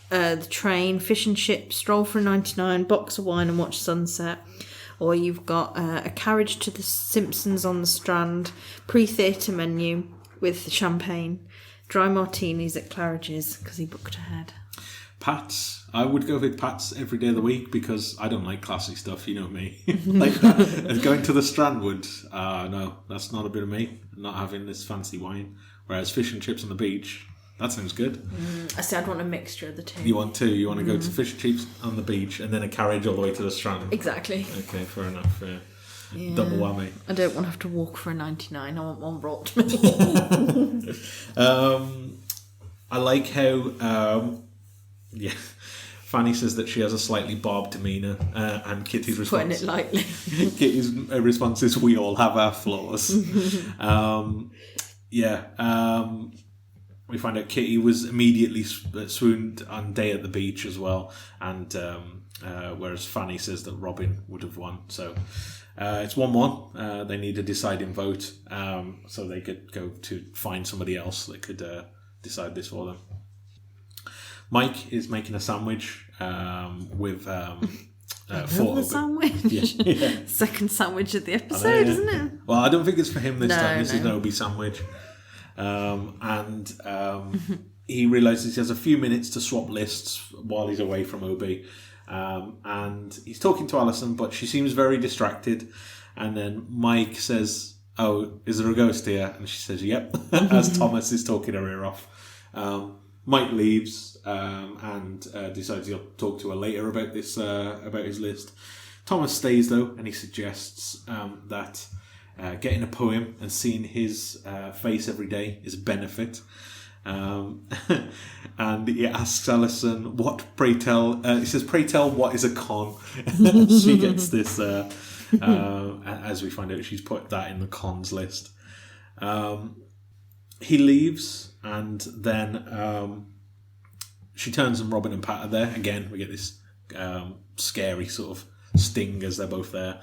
the train, fish and chips, stroll for a 99, box of wine and watch sunset. Or you've got a carriage to the Simpsons on the Strand, pre-theatre menu with champagne, dry martinis at Claridge's because he booked ahead. Pat's. I would go with Pat's every day of the week because I don't like classy stuff, you know me. Like that. Going to the Strand would, no, that's not a bit of me. Not having this fancy wine. Whereas fish and chips on the beach, that sounds good. I said I'd want a mixture of the two. You want two? You want to go to fish and chips on the beach and then a carriage all the way to the Strand? Exactly. Okay, fair enough. Yeah. Double whammy. I don't want to have to walk for a 99. I want one brought to me. I like how, Fanny says that she has a slightly barbed demeanour, and Kitty's response. Putting it lightly. Kitty's response is, "We all have our flaws." We find out Kitty was immediately swooned on day at the beach as well, and whereas Fanny says that Robin would have won. So it's 1-1. They need a deciding vote, so they could go to find somebody else that could decide this for them. Mike is making a sandwich with Another sandwich. Yeah. Second sandwich of the episode, isn't it? Well, I don't think it's for him this time. This is an no. Obi sandwich. He realises he has a few minutes to swap lists while he's away from Obi. And he's talking to Alison, but she seems very distracted. And then Mike says, "Oh, is there a ghost here?" And she says, "Yep," as Thomas is talking her ear off. Mike leaves and decides he'll talk to her later about this about his list. Thomas stays though, and he suggests that getting a poem and seeing his face every day is a benefit. And he asks Alison, "What, pray tell?" He says, "Pray tell, what is a con?" She gets this. As we find out, she's put that in the cons list. He leaves, and then she turns and Robin and Pat are there. Again, we get this scary sort of sting as they're both there.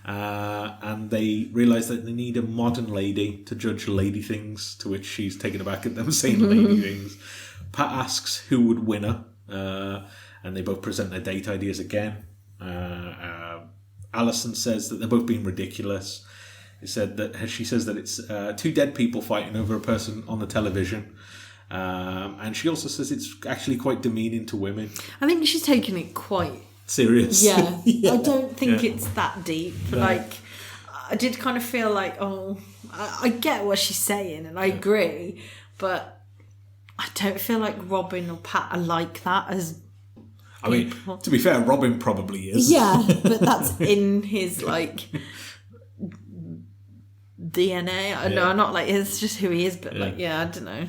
And they realise that they need a modern lady to judge lady things, to which she's taken aback at them saying lady things. Pat asks who would win her, and they both present their date ideas again. Alison says that they're both being ridiculous. She says that it's two dead people fighting over a person on the television. And she also says it's actually quite demeaning to women. I think she's taken it quite serious. Yeah. I don't think it's that deep. No. Like, I did kind of feel like, I get what she's saying and I agree, but I don't feel like Robin or Pat are like that as I mean, to be fair, Robin probably is. Yeah, but that's in his, like, DNA. No, not like, it's just who he is, but like, I don't know.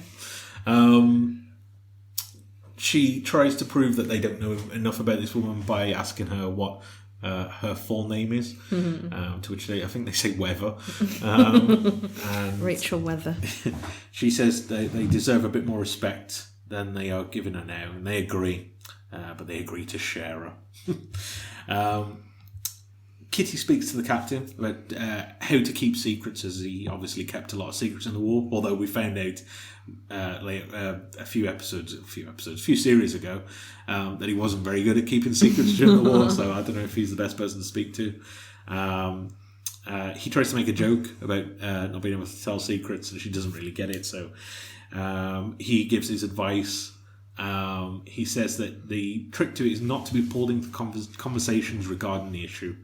She tries to prove that they don't know enough about this woman by asking her what her full name is, to which I think they say Weather. And Rachel Weather. She says they deserve a bit more respect than they are giving her now, and they agree, but they agree to share her. Kitty speaks to the captain about how to keep secrets, as he obviously kept a lot of secrets in the war, although we found out a few series ago that he wasn't very good at keeping secrets during the war, so I don't know if he's the best person to speak to. He tries to make a joke about not being able to tell secrets, and she doesn't really get it, so he gives his advice. He says that the trick to it is not to be pulled into conversations regarding the issue.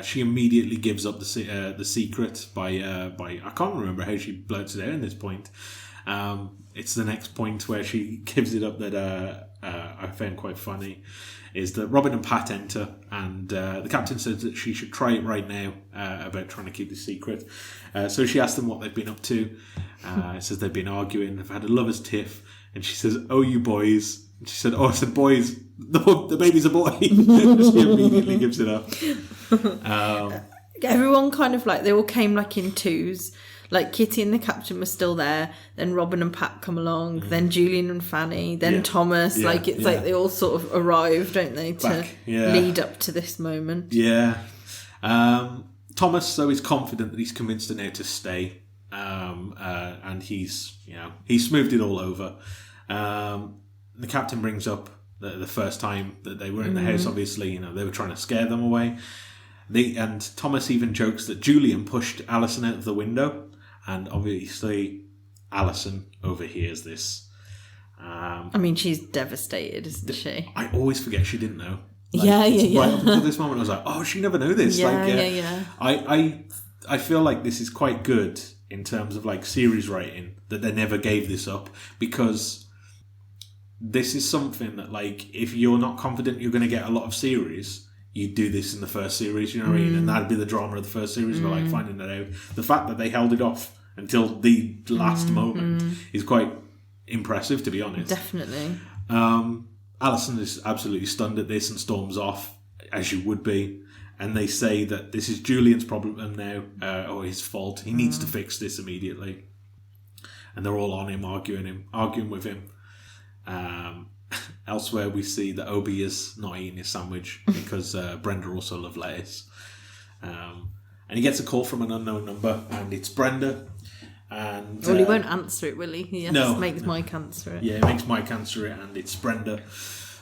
She immediately gives up the secret by I can't remember how she blurts it out at this point. It's the next point where she gives it up that I found quite funny, is that Robin and Pat enter, and the captain says that she should try it right now about trying to keep the secret. So she asks them what they've been up to. It says they've been arguing, they've had a lover's tiff, and she says, "Oh, you boys." And she said, "Oh, I said boys. The baby's a boy." She immediately gives it up. Everyone kind of like, they all came like in twos. Like Kitty and the captain were still there. Then Robin and Pat come along. Then Julian and Fanny. Then Thomas. Like it's like they all sort of arrived, don't they, to lead up to this moment. Yeah. Thomas, though, is confident that he's convinced her now to stay. And he's smoothed it all over. The captain brings up the first time that they were in the house. Obviously, they were trying to scare them away. And Thomas even jokes that Julian pushed Alison out of the window, and obviously Alison overhears this. I mean, she's devastated, isn't she? I always forget she didn't know. Yeah. Right up until this moment, I was like, "Oh, she never knew this." Yeah. I feel like this is quite good in terms of like series writing, that they never gave this up, because this is something that, like, if you're not confident you're going to get a lot of series, you do this in the first series, you know what I mean? And that'd be the drama of the first series, but like finding that out. The fact that they held it off until the last moment is quite impressive, to be honest. Definitely. Alison is absolutely stunned at this and storms off, as you would be. And they say that this is Julian's problem now, or his fault. He needs to fix this immediately. And they're all on him, arguing with him. Elsewhere, we see that Obi is not eating his sandwich because Brenda also loves lettuce. And he gets a call from an unknown number, and it's Brenda. And Well, he won't answer it, will he? He makes Mike answer it. Yeah, he makes Mike answer it, and it's Brenda.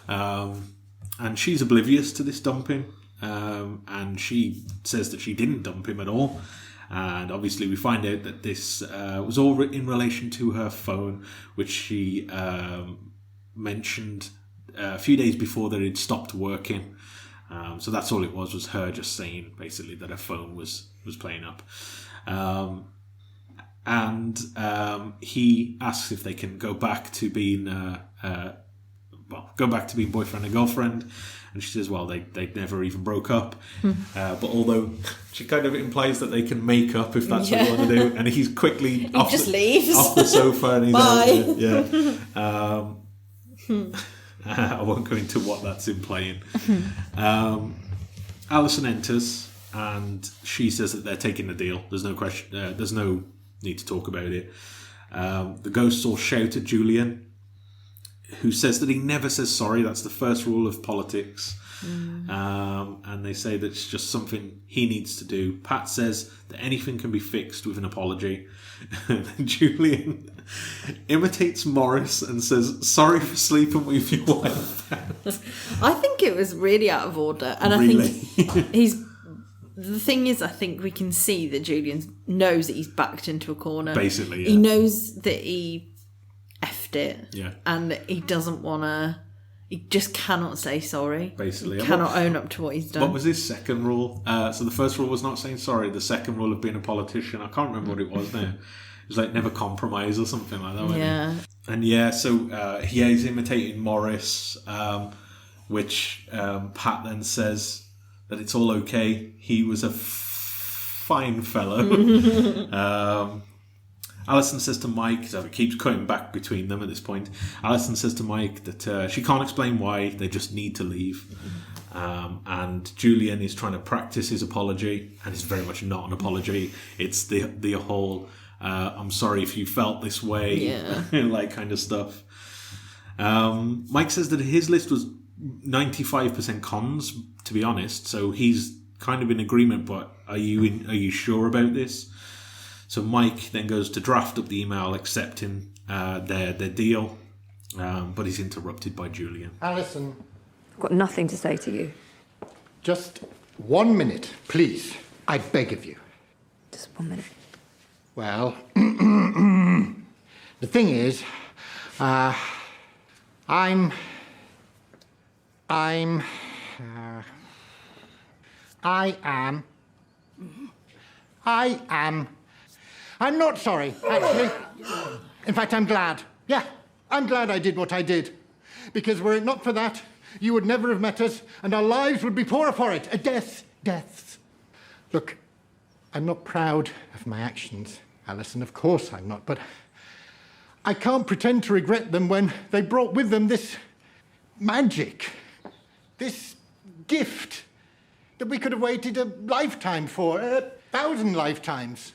And she's oblivious to this dumping. And she says that she didn't dump him at all. And obviously we find out that this was all in relation to her phone, which she mentioned a few days before that it stopped working. So that's all it was her just saying basically that her phone was playing up. And he asks if they can go back to being boyfriend and girlfriend, and she says, well, they never even broke up. But although she kind of implies that they can make up if that's what they want to do, and he's quickly leaves off the sofa and he's Bye. out. Yeah. I won't go into what that's implying. Alison enters and she says that they're taking the deal. There's no question. There's no need to talk about it. The ghosts all shout at Julian, who says that he never says sorry. That's the first rule of politics. And they say that it's just something he needs to do. Pat says that anything can be fixed with an apology. Julian imitates Morris and says, sorry for sleeping with your wife. I think it was really out of order. And Really? I think the thing is, I think we can see that Julian knows that he's backed into a corner. Basically, yeah. He knows that he effed it. Yeah. And he doesn't want to... He just cannot say sorry. Basically. He cannot own up to what he's done. What was his second rule? So the first rule was not saying sorry. The second rule of being a politician, I can't remember what it was now. It was like never compromise or something like that. Yeah. And so he's imitating Morris, which Pat then says that it's all okay. He was a fine fellow. Alison says to Mike, so it keeps cutting back between them at this point. Alison says to Mike that she can't explain why, they just need to leave. And Julian is trying to practice his apology, and it's very much not an apology. It's the whole, I'm sorry if you felt this way, like kind of stuff. Mike says that his list was 95% cons, to be honest, so he's kind of in agreement, but are you sure about this? So Mike then goes to draft up the email accepting their deal, but he's interrupted by Julian. Alison. I've got nothing to say to you. Just 1 minute, please. I beg of you. Just 1 minute. Well, the thing is, I am. I'm not sorry, actually. In fact, I'm glad. Yeah, I'm glad I did what I did. Because were it not for that, you would never have met us, and our lives would be poorer for it. Deaths. Look, I'm not proud of my actions, Alison. Of course I'm not. But I can't pretend to regret them when they brought with them this magic, this gift that we could have waited a lifetime for, 1,000 lifetimes.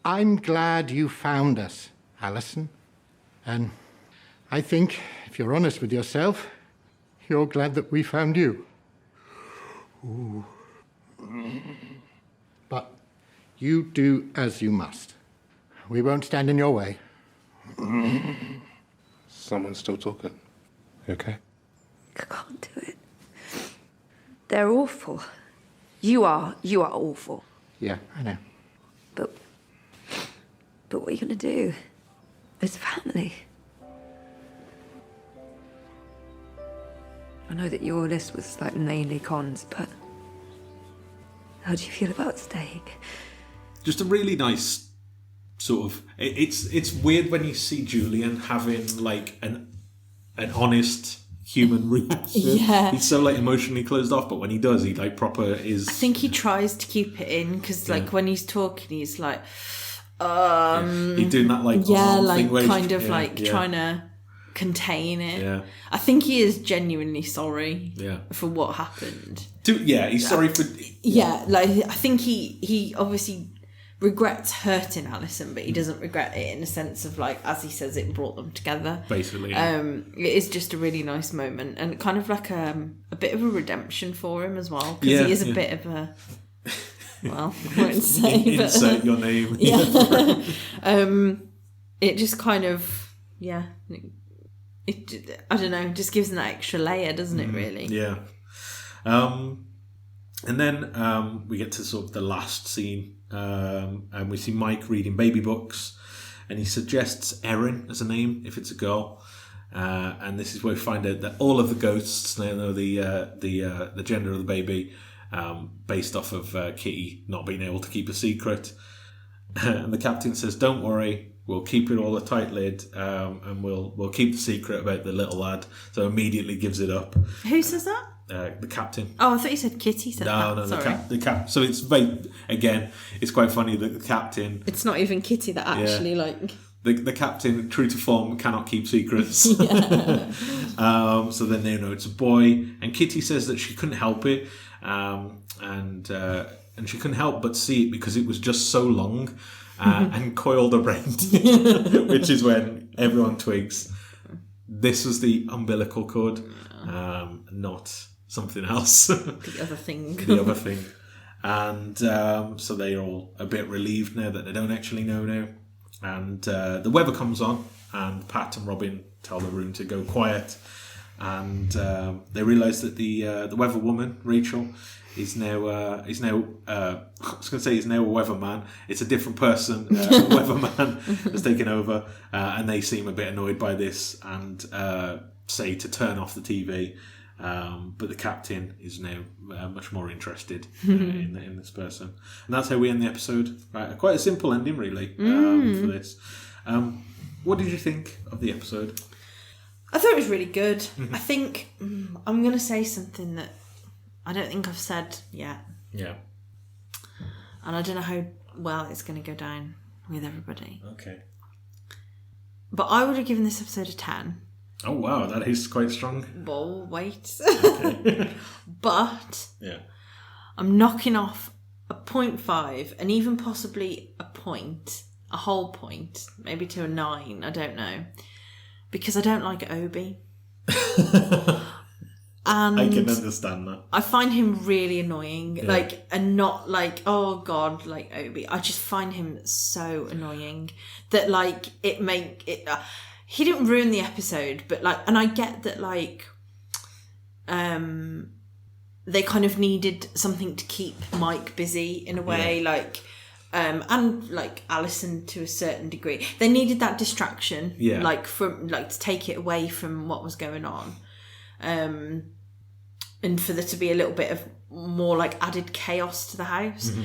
I'm glad you found us, Alison. And I think, if you're honest with yourself, you're glad that we found you. Ooh. But you do as you must. We won't stand in your way. Someone's still talking. You okay? I can't do it. They're awful. You are awful. Yeah, I know. But what are you going to do? It's family. I know that your list was like mainly cons, but how do you feel about staying? Just a really nice sort of... It's weird when you see Julian having like an honest human reaction. Yeah. He's so like emotionally closed off, but when he does, he like proper is... I think he tries to keep it in, because like when he's talking, he's like... He's doing that like like thing kind of trying to contain it. Yeah. I think he is genuinely sorry for what happened. He's sorry for... Like I think he obviously regrets hurting Alison, but he doesn't regret it in a sense of like, as he says, it brought them together. Basically. It is just a really nice moment, and kind of like a bit of a redemption for him as well, because he is a bit of a well, I won't say. Insert your name. Yeah. It just kind of, yeah. I don't know, just gives them that extra layer, doesn't it, really? Yeah. And then we get to sort of the last scene, and we see Mike reading baby books, and he suggests Erin as a name if it's a girl. And this is where we find out that all of the ghosts now know the gender of the baby, based off of Kitty not being able to keep a secret. And the captain says, "Don't worry, we'll keep it all a tight lid, and we'll keep the secret about the little lad." So immediately gives it up. Who says that? The captain. Oh, I thought you said Kitty said that. No, Sorry. the cap. So it's again, it's quite funny that the captain. It's not even Kitty that actually The captain, true to form, cannot keep secrets. So then they know it's a boy, and Kitty says that she couldn't help it, and she couldn't help but see it because it was just so long and coiled around, which is when everyone twigs this was the umbilical cord, not something else. The other thing. The other thing. And so they're all a bit relieved now that they don't actually know now. And the weather comes on, and Pat and Robin tell the room to go quiet. And they realise that the weather woman, Rachel, is now I was going to say he's now a weatherman. It's a different person. A weatherman has taken over, and they seem a bit annoyed by this and say to turn off the TV. But the captain is now much more interested in this person, and that's how we end the episode. Right, quite a simple ending, really, for this. What did you think of the episode? I thought it was really good. I think I'm going to say something that I don't think I've said yet. Yeah. And I don't know how well it's going to go down with everybody. Okay. But I would have given this episode a 10. Oh, wow, that is quite strong. Well, wait. Okay. But yeah, I'm knocking off a 0.5 and even possibly a whole point, maybe to a 9, I don't know. Because I don't like Obi. And I can understand that. I find him really annoying, and not like, oh god, like Obi. I just find him so annoying that he didn't ruin the episode, but and I get that they kind of needed something to keep Mike busy in a way, and Alison to a certain degree. They needed that distraction, to take it away from what was going on. And for there to be a little bit of more added chaos to the house. Mm-hmm.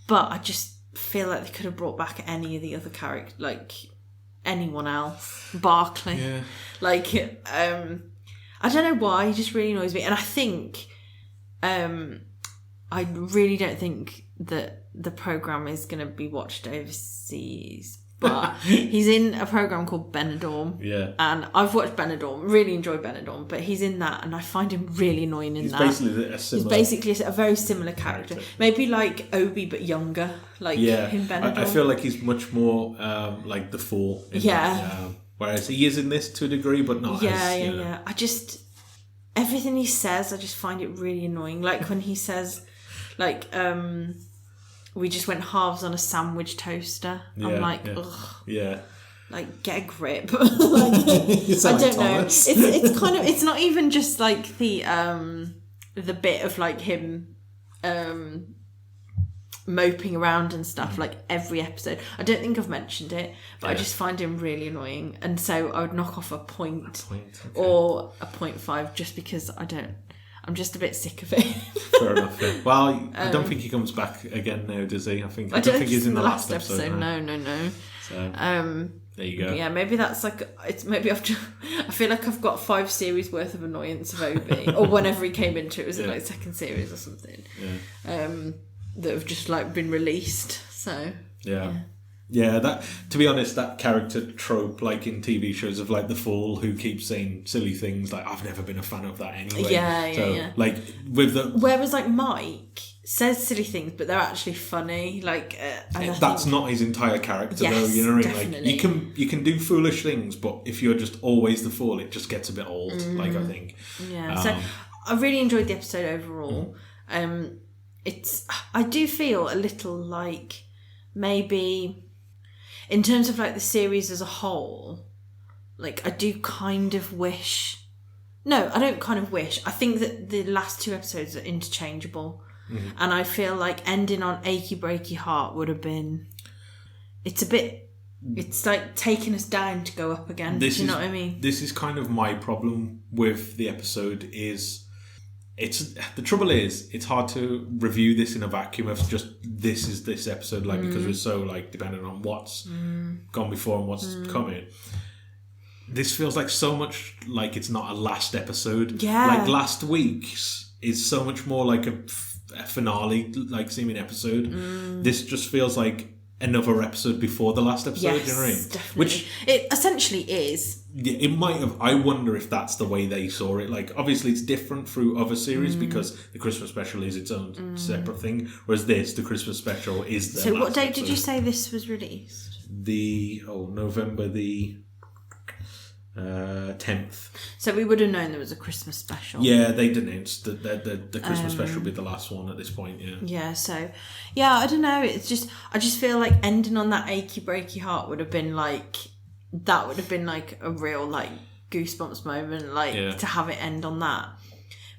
But I just feel like they could have brought back any of the other characters, anyone else. Barclay. Yeah. I don't know why, he just really annoys me. And I think, I really don't think that the programme is going to be watched overseas. But he's in a programme called Benidorm. Yeah. And I've watched Benidorm, really enjoy Benidorm, but he's in that and I find him really annoying in that. He's basically a very similar character. Maybe like Obi, but younger, in Benidorm. I feel like he's much more like the Fool. Whereas he is in this to a degree, but not as... Yeah. I just... Everything he says, I just find it really annoying. Like when he says, we just went halves on a sandwich toaster. I'm ugh. Yeah. Get a grip. I don't know. It's kind of, it's not even just the bit of him moping around and stuff every episode. I don't think I've mentioned it, but I just find him really annoying, and so I would knock off a point. Or a 0.5 just because I'm just a bit sick of it. Fair enough. Yeah. Well, I don't think he comes back again now, does he? I don't think he's in the last episode. No. So there you go. Yeah, maybe that's it's maybe I feel like I've got 5 series worth of annoyance of Obi, or whenever he came into it, was it second series or something? Yeah. That have just been released. So yeah, that, to be honest, that character trope, in TV shows of the Fool who keeps saying silly things, I've never been a fan of that anyway. Yeah. With the... Whereas Mike says silly things, but they're actually funny. That's not his entire character, though. You know what I mean? Definitely. You can do foolish things, but if you're just always the Fool, it just gets a bit old. I think. Yeah. So I really enjoyed the episode overall. I do feel a little like maybe in terms of like the series as a whole, like I do kind of wish. No, I don't kind of wish. I think that the last 2 episodes are interchangeable. Mm-hmm. And I feel like ending on Achy Breaky Heart would have been... It's like taking us down to go up again. Do you know what I mean? This is kind of my problem with the episode is... The trouble is, it's hard to review this in a vacuum of just this is this episode, like because we're so like dependent on what's gone before and what's coming. This feels like so much like it's not a last episode. Yeah. Like last week's is so much more like a finale, like seeming episode. This just feels like another episode before the last episode. Yes, you know what I mean? Definitely. Which it essentially is. Yeah, it might have. I wonder if that's the way they saw it. Like, obviously, it's different through other series because the Christmas special is its own separate thing, whereas the Christmas special is the. So, what date episode. did you say this was released? November the 10th. So we would have known there was a Christmas special. Yeah, they announced that the Christmas special will be the last one at this point. Yeah. Yeah. So, yeah, I don't know. It's just I just feel like ending on that achy breaky heart would have been like. That would have been like a real like goosebumps moment, like to have it end on that.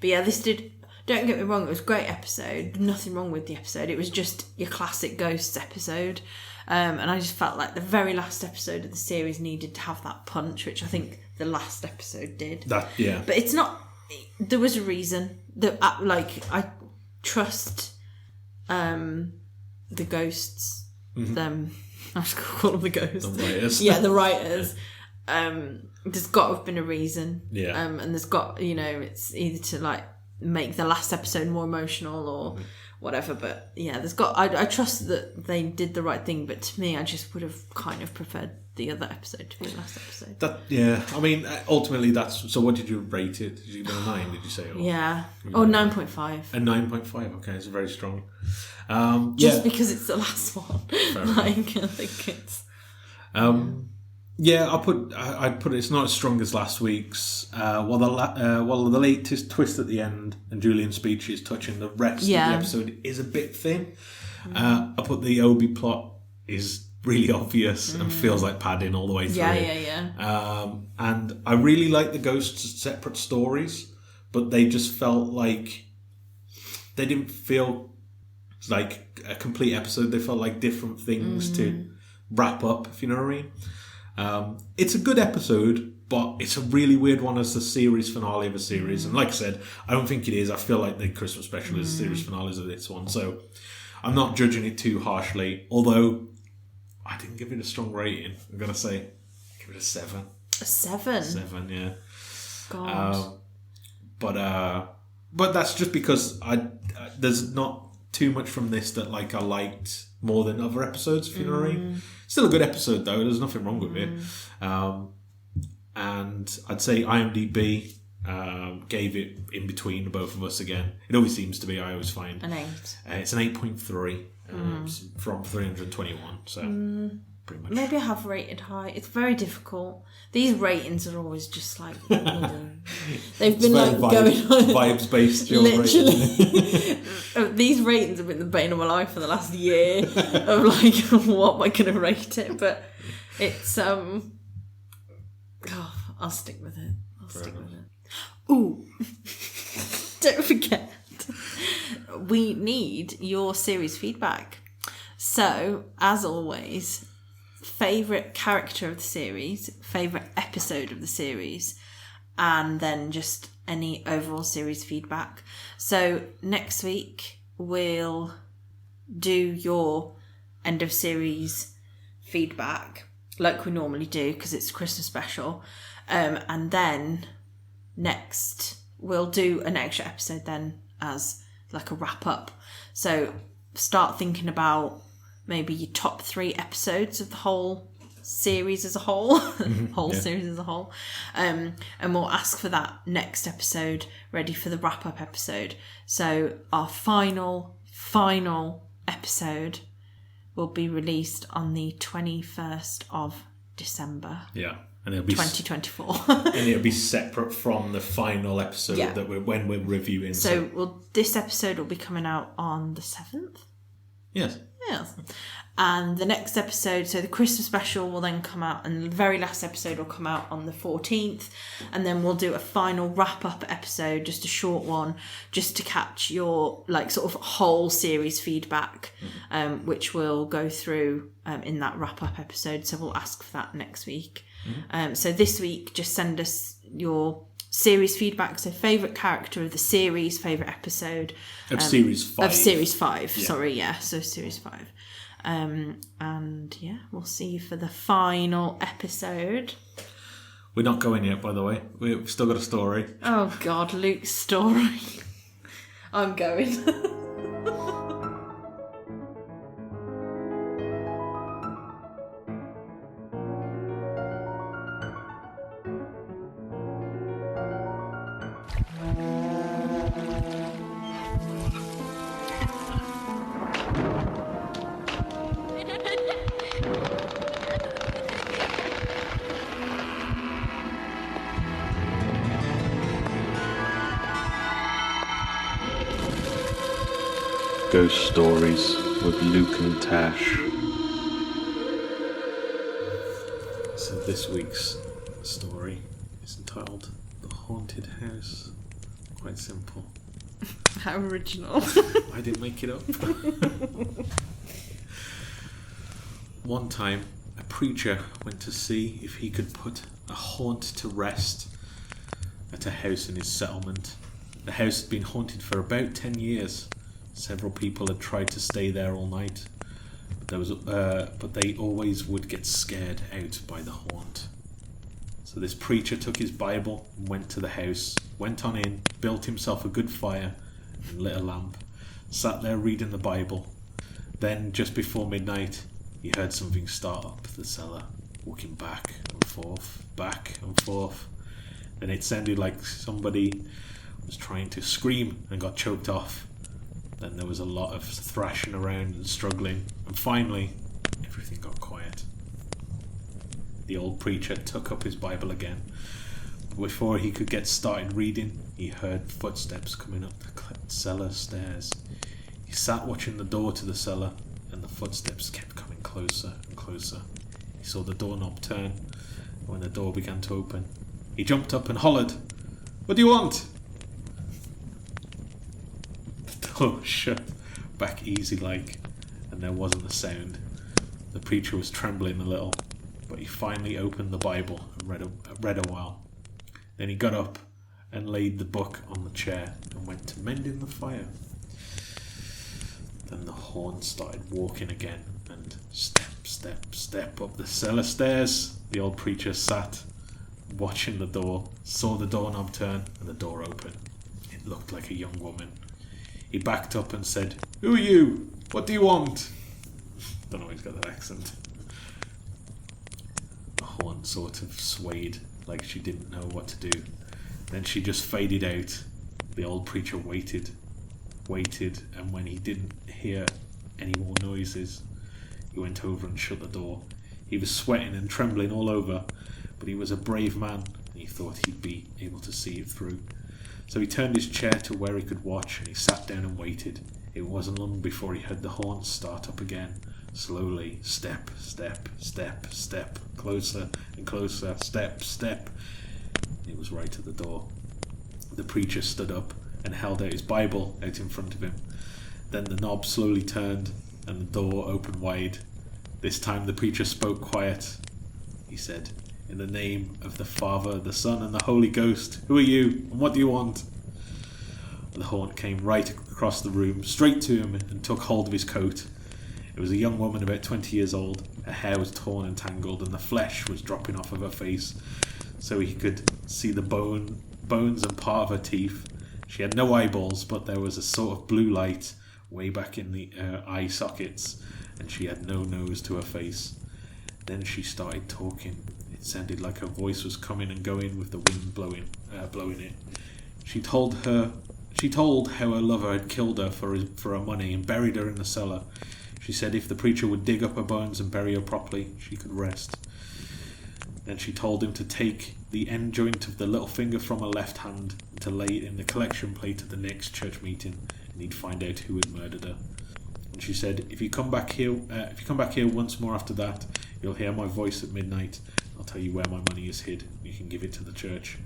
But yeah, this did. Don't get me wrong; it was a great episode. Nothing wrong with the episode. It was just your classic Ghosts episode, and I just felt like the very last episode of the series needed to have that punch, which I think the last episode did. But it's not. There was a reason that I trust the Ghosts. Them. I was going to call them the Ghosts. The writers. Yeah, the writers. There's got to have been a reason. Yeah. And there's got, it's either to like make the last episode more emotional or whatever. But yeah, there's got. I trust that they did the right thing. But to me, I just would have kind of preferred the other episode to be the last episode. I mean, ultimately, that's. So, what did you rate it? Did you give it a 9? Did you say? Yeah. 9.5. A 9.5. Okay, it's very strong. Just because it's the last one. I think it's. I'd put it. It's not as strong as last week's. While the latest twist at the end and Julian's speech is touching, the rest of the episode is a bit thin. I put the Obi plot is really obvious and feels like padding all the way through. Yeah. And I really like the Ghosts' separate stories, but they just felt like they didn't feel like a complete episode. They felt like different things to wrap up, if you know what I mean. It's a good episode, but it's a really weird one as the series finale of a series. And like I said, I don't think it is. I feel like the Christmas special is the series finale of this one. So I'm not judging it too harshly, although I didn't give it a strong rating. I'm going to say give it a 7. A 7? 7, yeah. God. But that's just because there's not too much from this that like I liked more than other episodes, if you know what I mean. Still a good episode though, there's nothing wrong with it. And I'd say IMDb gave it in between the both of us again. It always seems to be, I always find. An 8. It's an 8.3 from 321, so pretty much. Maybe I have rated high. It's very difficult. These ratings are always just like they've been like going on vibes based. Literally, these ratings have been the bane of my life for the last year. Of like, what am I going to rate it? But it's I'll stick with it. Ooh, don't forget, we need your series feedback. So, as always, favourite character of the series, favourite episode of the series, and then just any overall series feedback. So next week we'll do your end of series feedback like we normally do because it's a Christmas special, and then next we'll do an extra episode then as like a wrap up. So start thinking about maybe your top 3 episodes of the whole series as a whole, series as a whole, and we'll ask for that next episode ready for the wrap-up episode. So our final episode will be released on the 21st of December. Yeah. And it'll be 2024. and it'll be separate from the final episode that when we're reviewing. So this episode will be coming out on the 7th. Yes. Yes. And the next episode, so the Christmas special will then come out, and the very last episode will come out on the 14th. And then we'll do a final wrap-up episode, just a short one, just to catch your sort of whole series feedback, which we'll go through in that wrap-up episode. So we'll ask for that next week. So this week, just send us your series feedback. So favourite character of the series, favourite episode. Of series 5. Of series 5, Yeah. sorry, yeah. So series 5. And yeah, we'll see you for the final episode. We're not going yet, by the way. We've still got a story. Oh God, Luke's story. I'm going. Ghost Stories with Luke and Tash. So this week's story is entitled The Haunted House. Quite simple. How original. I didn't make it up. One time, a preacher went to see if he could put a haunt to rest at a house in his settlement. The house had been haunted for about 10 years. Several people had tried to stay there all night, but they always would get scared out by the haunt. So this preacher took his Bible and went to the house, went on in, built himself a good fire and lit a lamp, sat there reading the Bible. Then, just before midnight, he heard something start up the cellar, walking back and forth, back and forth. Then it sounded like somebody was trying to scream and got choked off. Then there was a lot of thrashing around and struggling, and finally, everything got quiet. The old preacher took up his Bible again. Before he could get started reading, he heard footsteps coming up the cellar stairs. He sat watching the door to the cellar, and the footsteps kept coming closer and closer. He saw the doorknob turn, and when the door began to open, he jumped up and hollered, "What do you want?" Door shut back easy like, and there wasn't a sound. The preacher was trembling a little, but he finally opened the Bible and read a while. Then he got up and laid the book on the chair and went to mending the fire. Then the haunt started walking again, and step, step, step up the cellar stairs. The old preacher sat watching the door, saw the doorknob turn, and the door open. It looked like a young woman. He backed up and said, "Who are you? What do you want?" Don't know why he's got that accent. The haunt sort of swayed, like she didn't know what to do. Then she just faded out. The old preacher waited, and when he didn't hear any more noises, he went over and shut the door. He was sweating and trembling all over, but he was a brave man, and he thought he'd be able to see it through. So he turned his chair to where he could watch, and he sat down and waited. It wasn't long before he heard the haunt start up again. Slowly, step, step, step, step, closer and closer, step, step. It was right at the door. The preacher stood up and held out his Bible out in front of him. Then the knob slowly turned, and the door opened wide. This time the preacher spoke quiet. He said, "In the name of the Father, the Son, and the Holy Ghost, who are you, and what do you want?" The haunt came right across the room, straight to him, and took hold of his coat. It was a young woman about 20 years old. Her hair was torn and tangled, and the flesh was dropping off of her face, so he could see the bones and part of her teeth. She had no eyeballs, but there was a sort of blue light way back in the eye sockets, and she had no nose to her face. Then she started talking. It sounded like her voice was coming and going with the wind blowing it. She told how her lover had killed her for her money and buried her in the cellar. She said if the preacher would dig up her bones and bury her properly, she could rest. Then she told him to take the end joint of the little finger from her left hand and to lay it in the collection plate at the next church meeting, and he'd find out who had murdered her. And she said, if you come back here once more after that, you'll hear my voice at midnight. I'll tell you where my money is hid. You can give it to the church.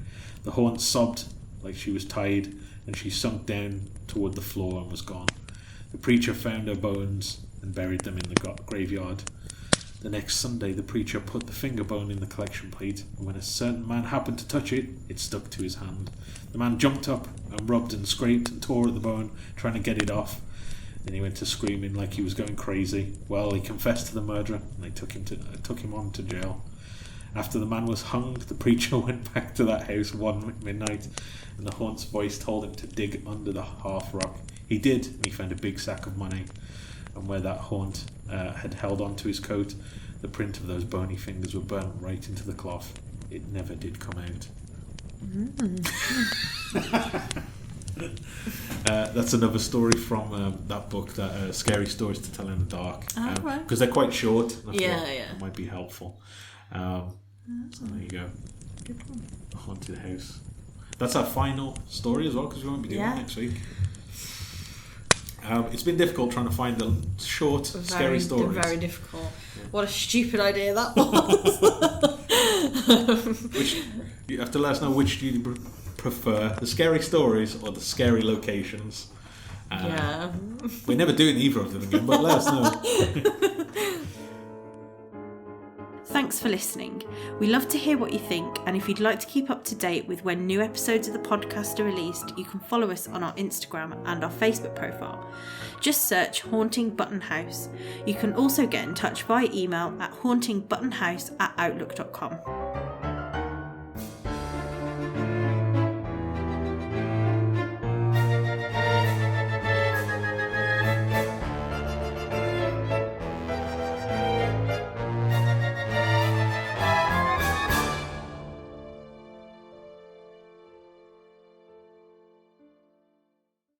The haunt sobbed like she was tired, and she sunk down toward the floor and was gone. The preacher found her bones and buried them in the graveyard. The next Sunday, the preacher put the finger bone in the collection plate, and when a certain man happened to touch it, it stuck to his hand. The man jumped up and rubbed and scraped and tore at the bone, trying to get it off. Then he went to screaming like he was going crazy. Well, he confessed to the murder, and they took him on to jail. After the man was hung, the preacher went back to that house one midnight, and the haunt's voice told him to dig under the half rock. He did, and he found a big sack of money. And where that haunt had held onto his coat, the print of those bony fingers were burnt right into the cloth. It never did come out. That's another story from that book, that Scary Stories to Tell in the Dark. Because they're quite short. It might be helpful. So there you go. Good one. Haunted House. That's our final story as well, because we won't be doing that next week. It's been difficult trying to find the short, scary stories. Very difficult. Yeah. What a stupid idea that was. Which you have to let us know, which do you prefer, the scary stories or the scary locations? We're never doing either of them again, but let us know. Thanks for listening. We love to hear what you think, and if you'd like to keep up to date with when new episodes of the podcast are released, you can follow us on our Instagram and our Facebook profile. Just search Haunting Button House. You can also get in touch via email at hauntingbuttonhouse@outlook.com.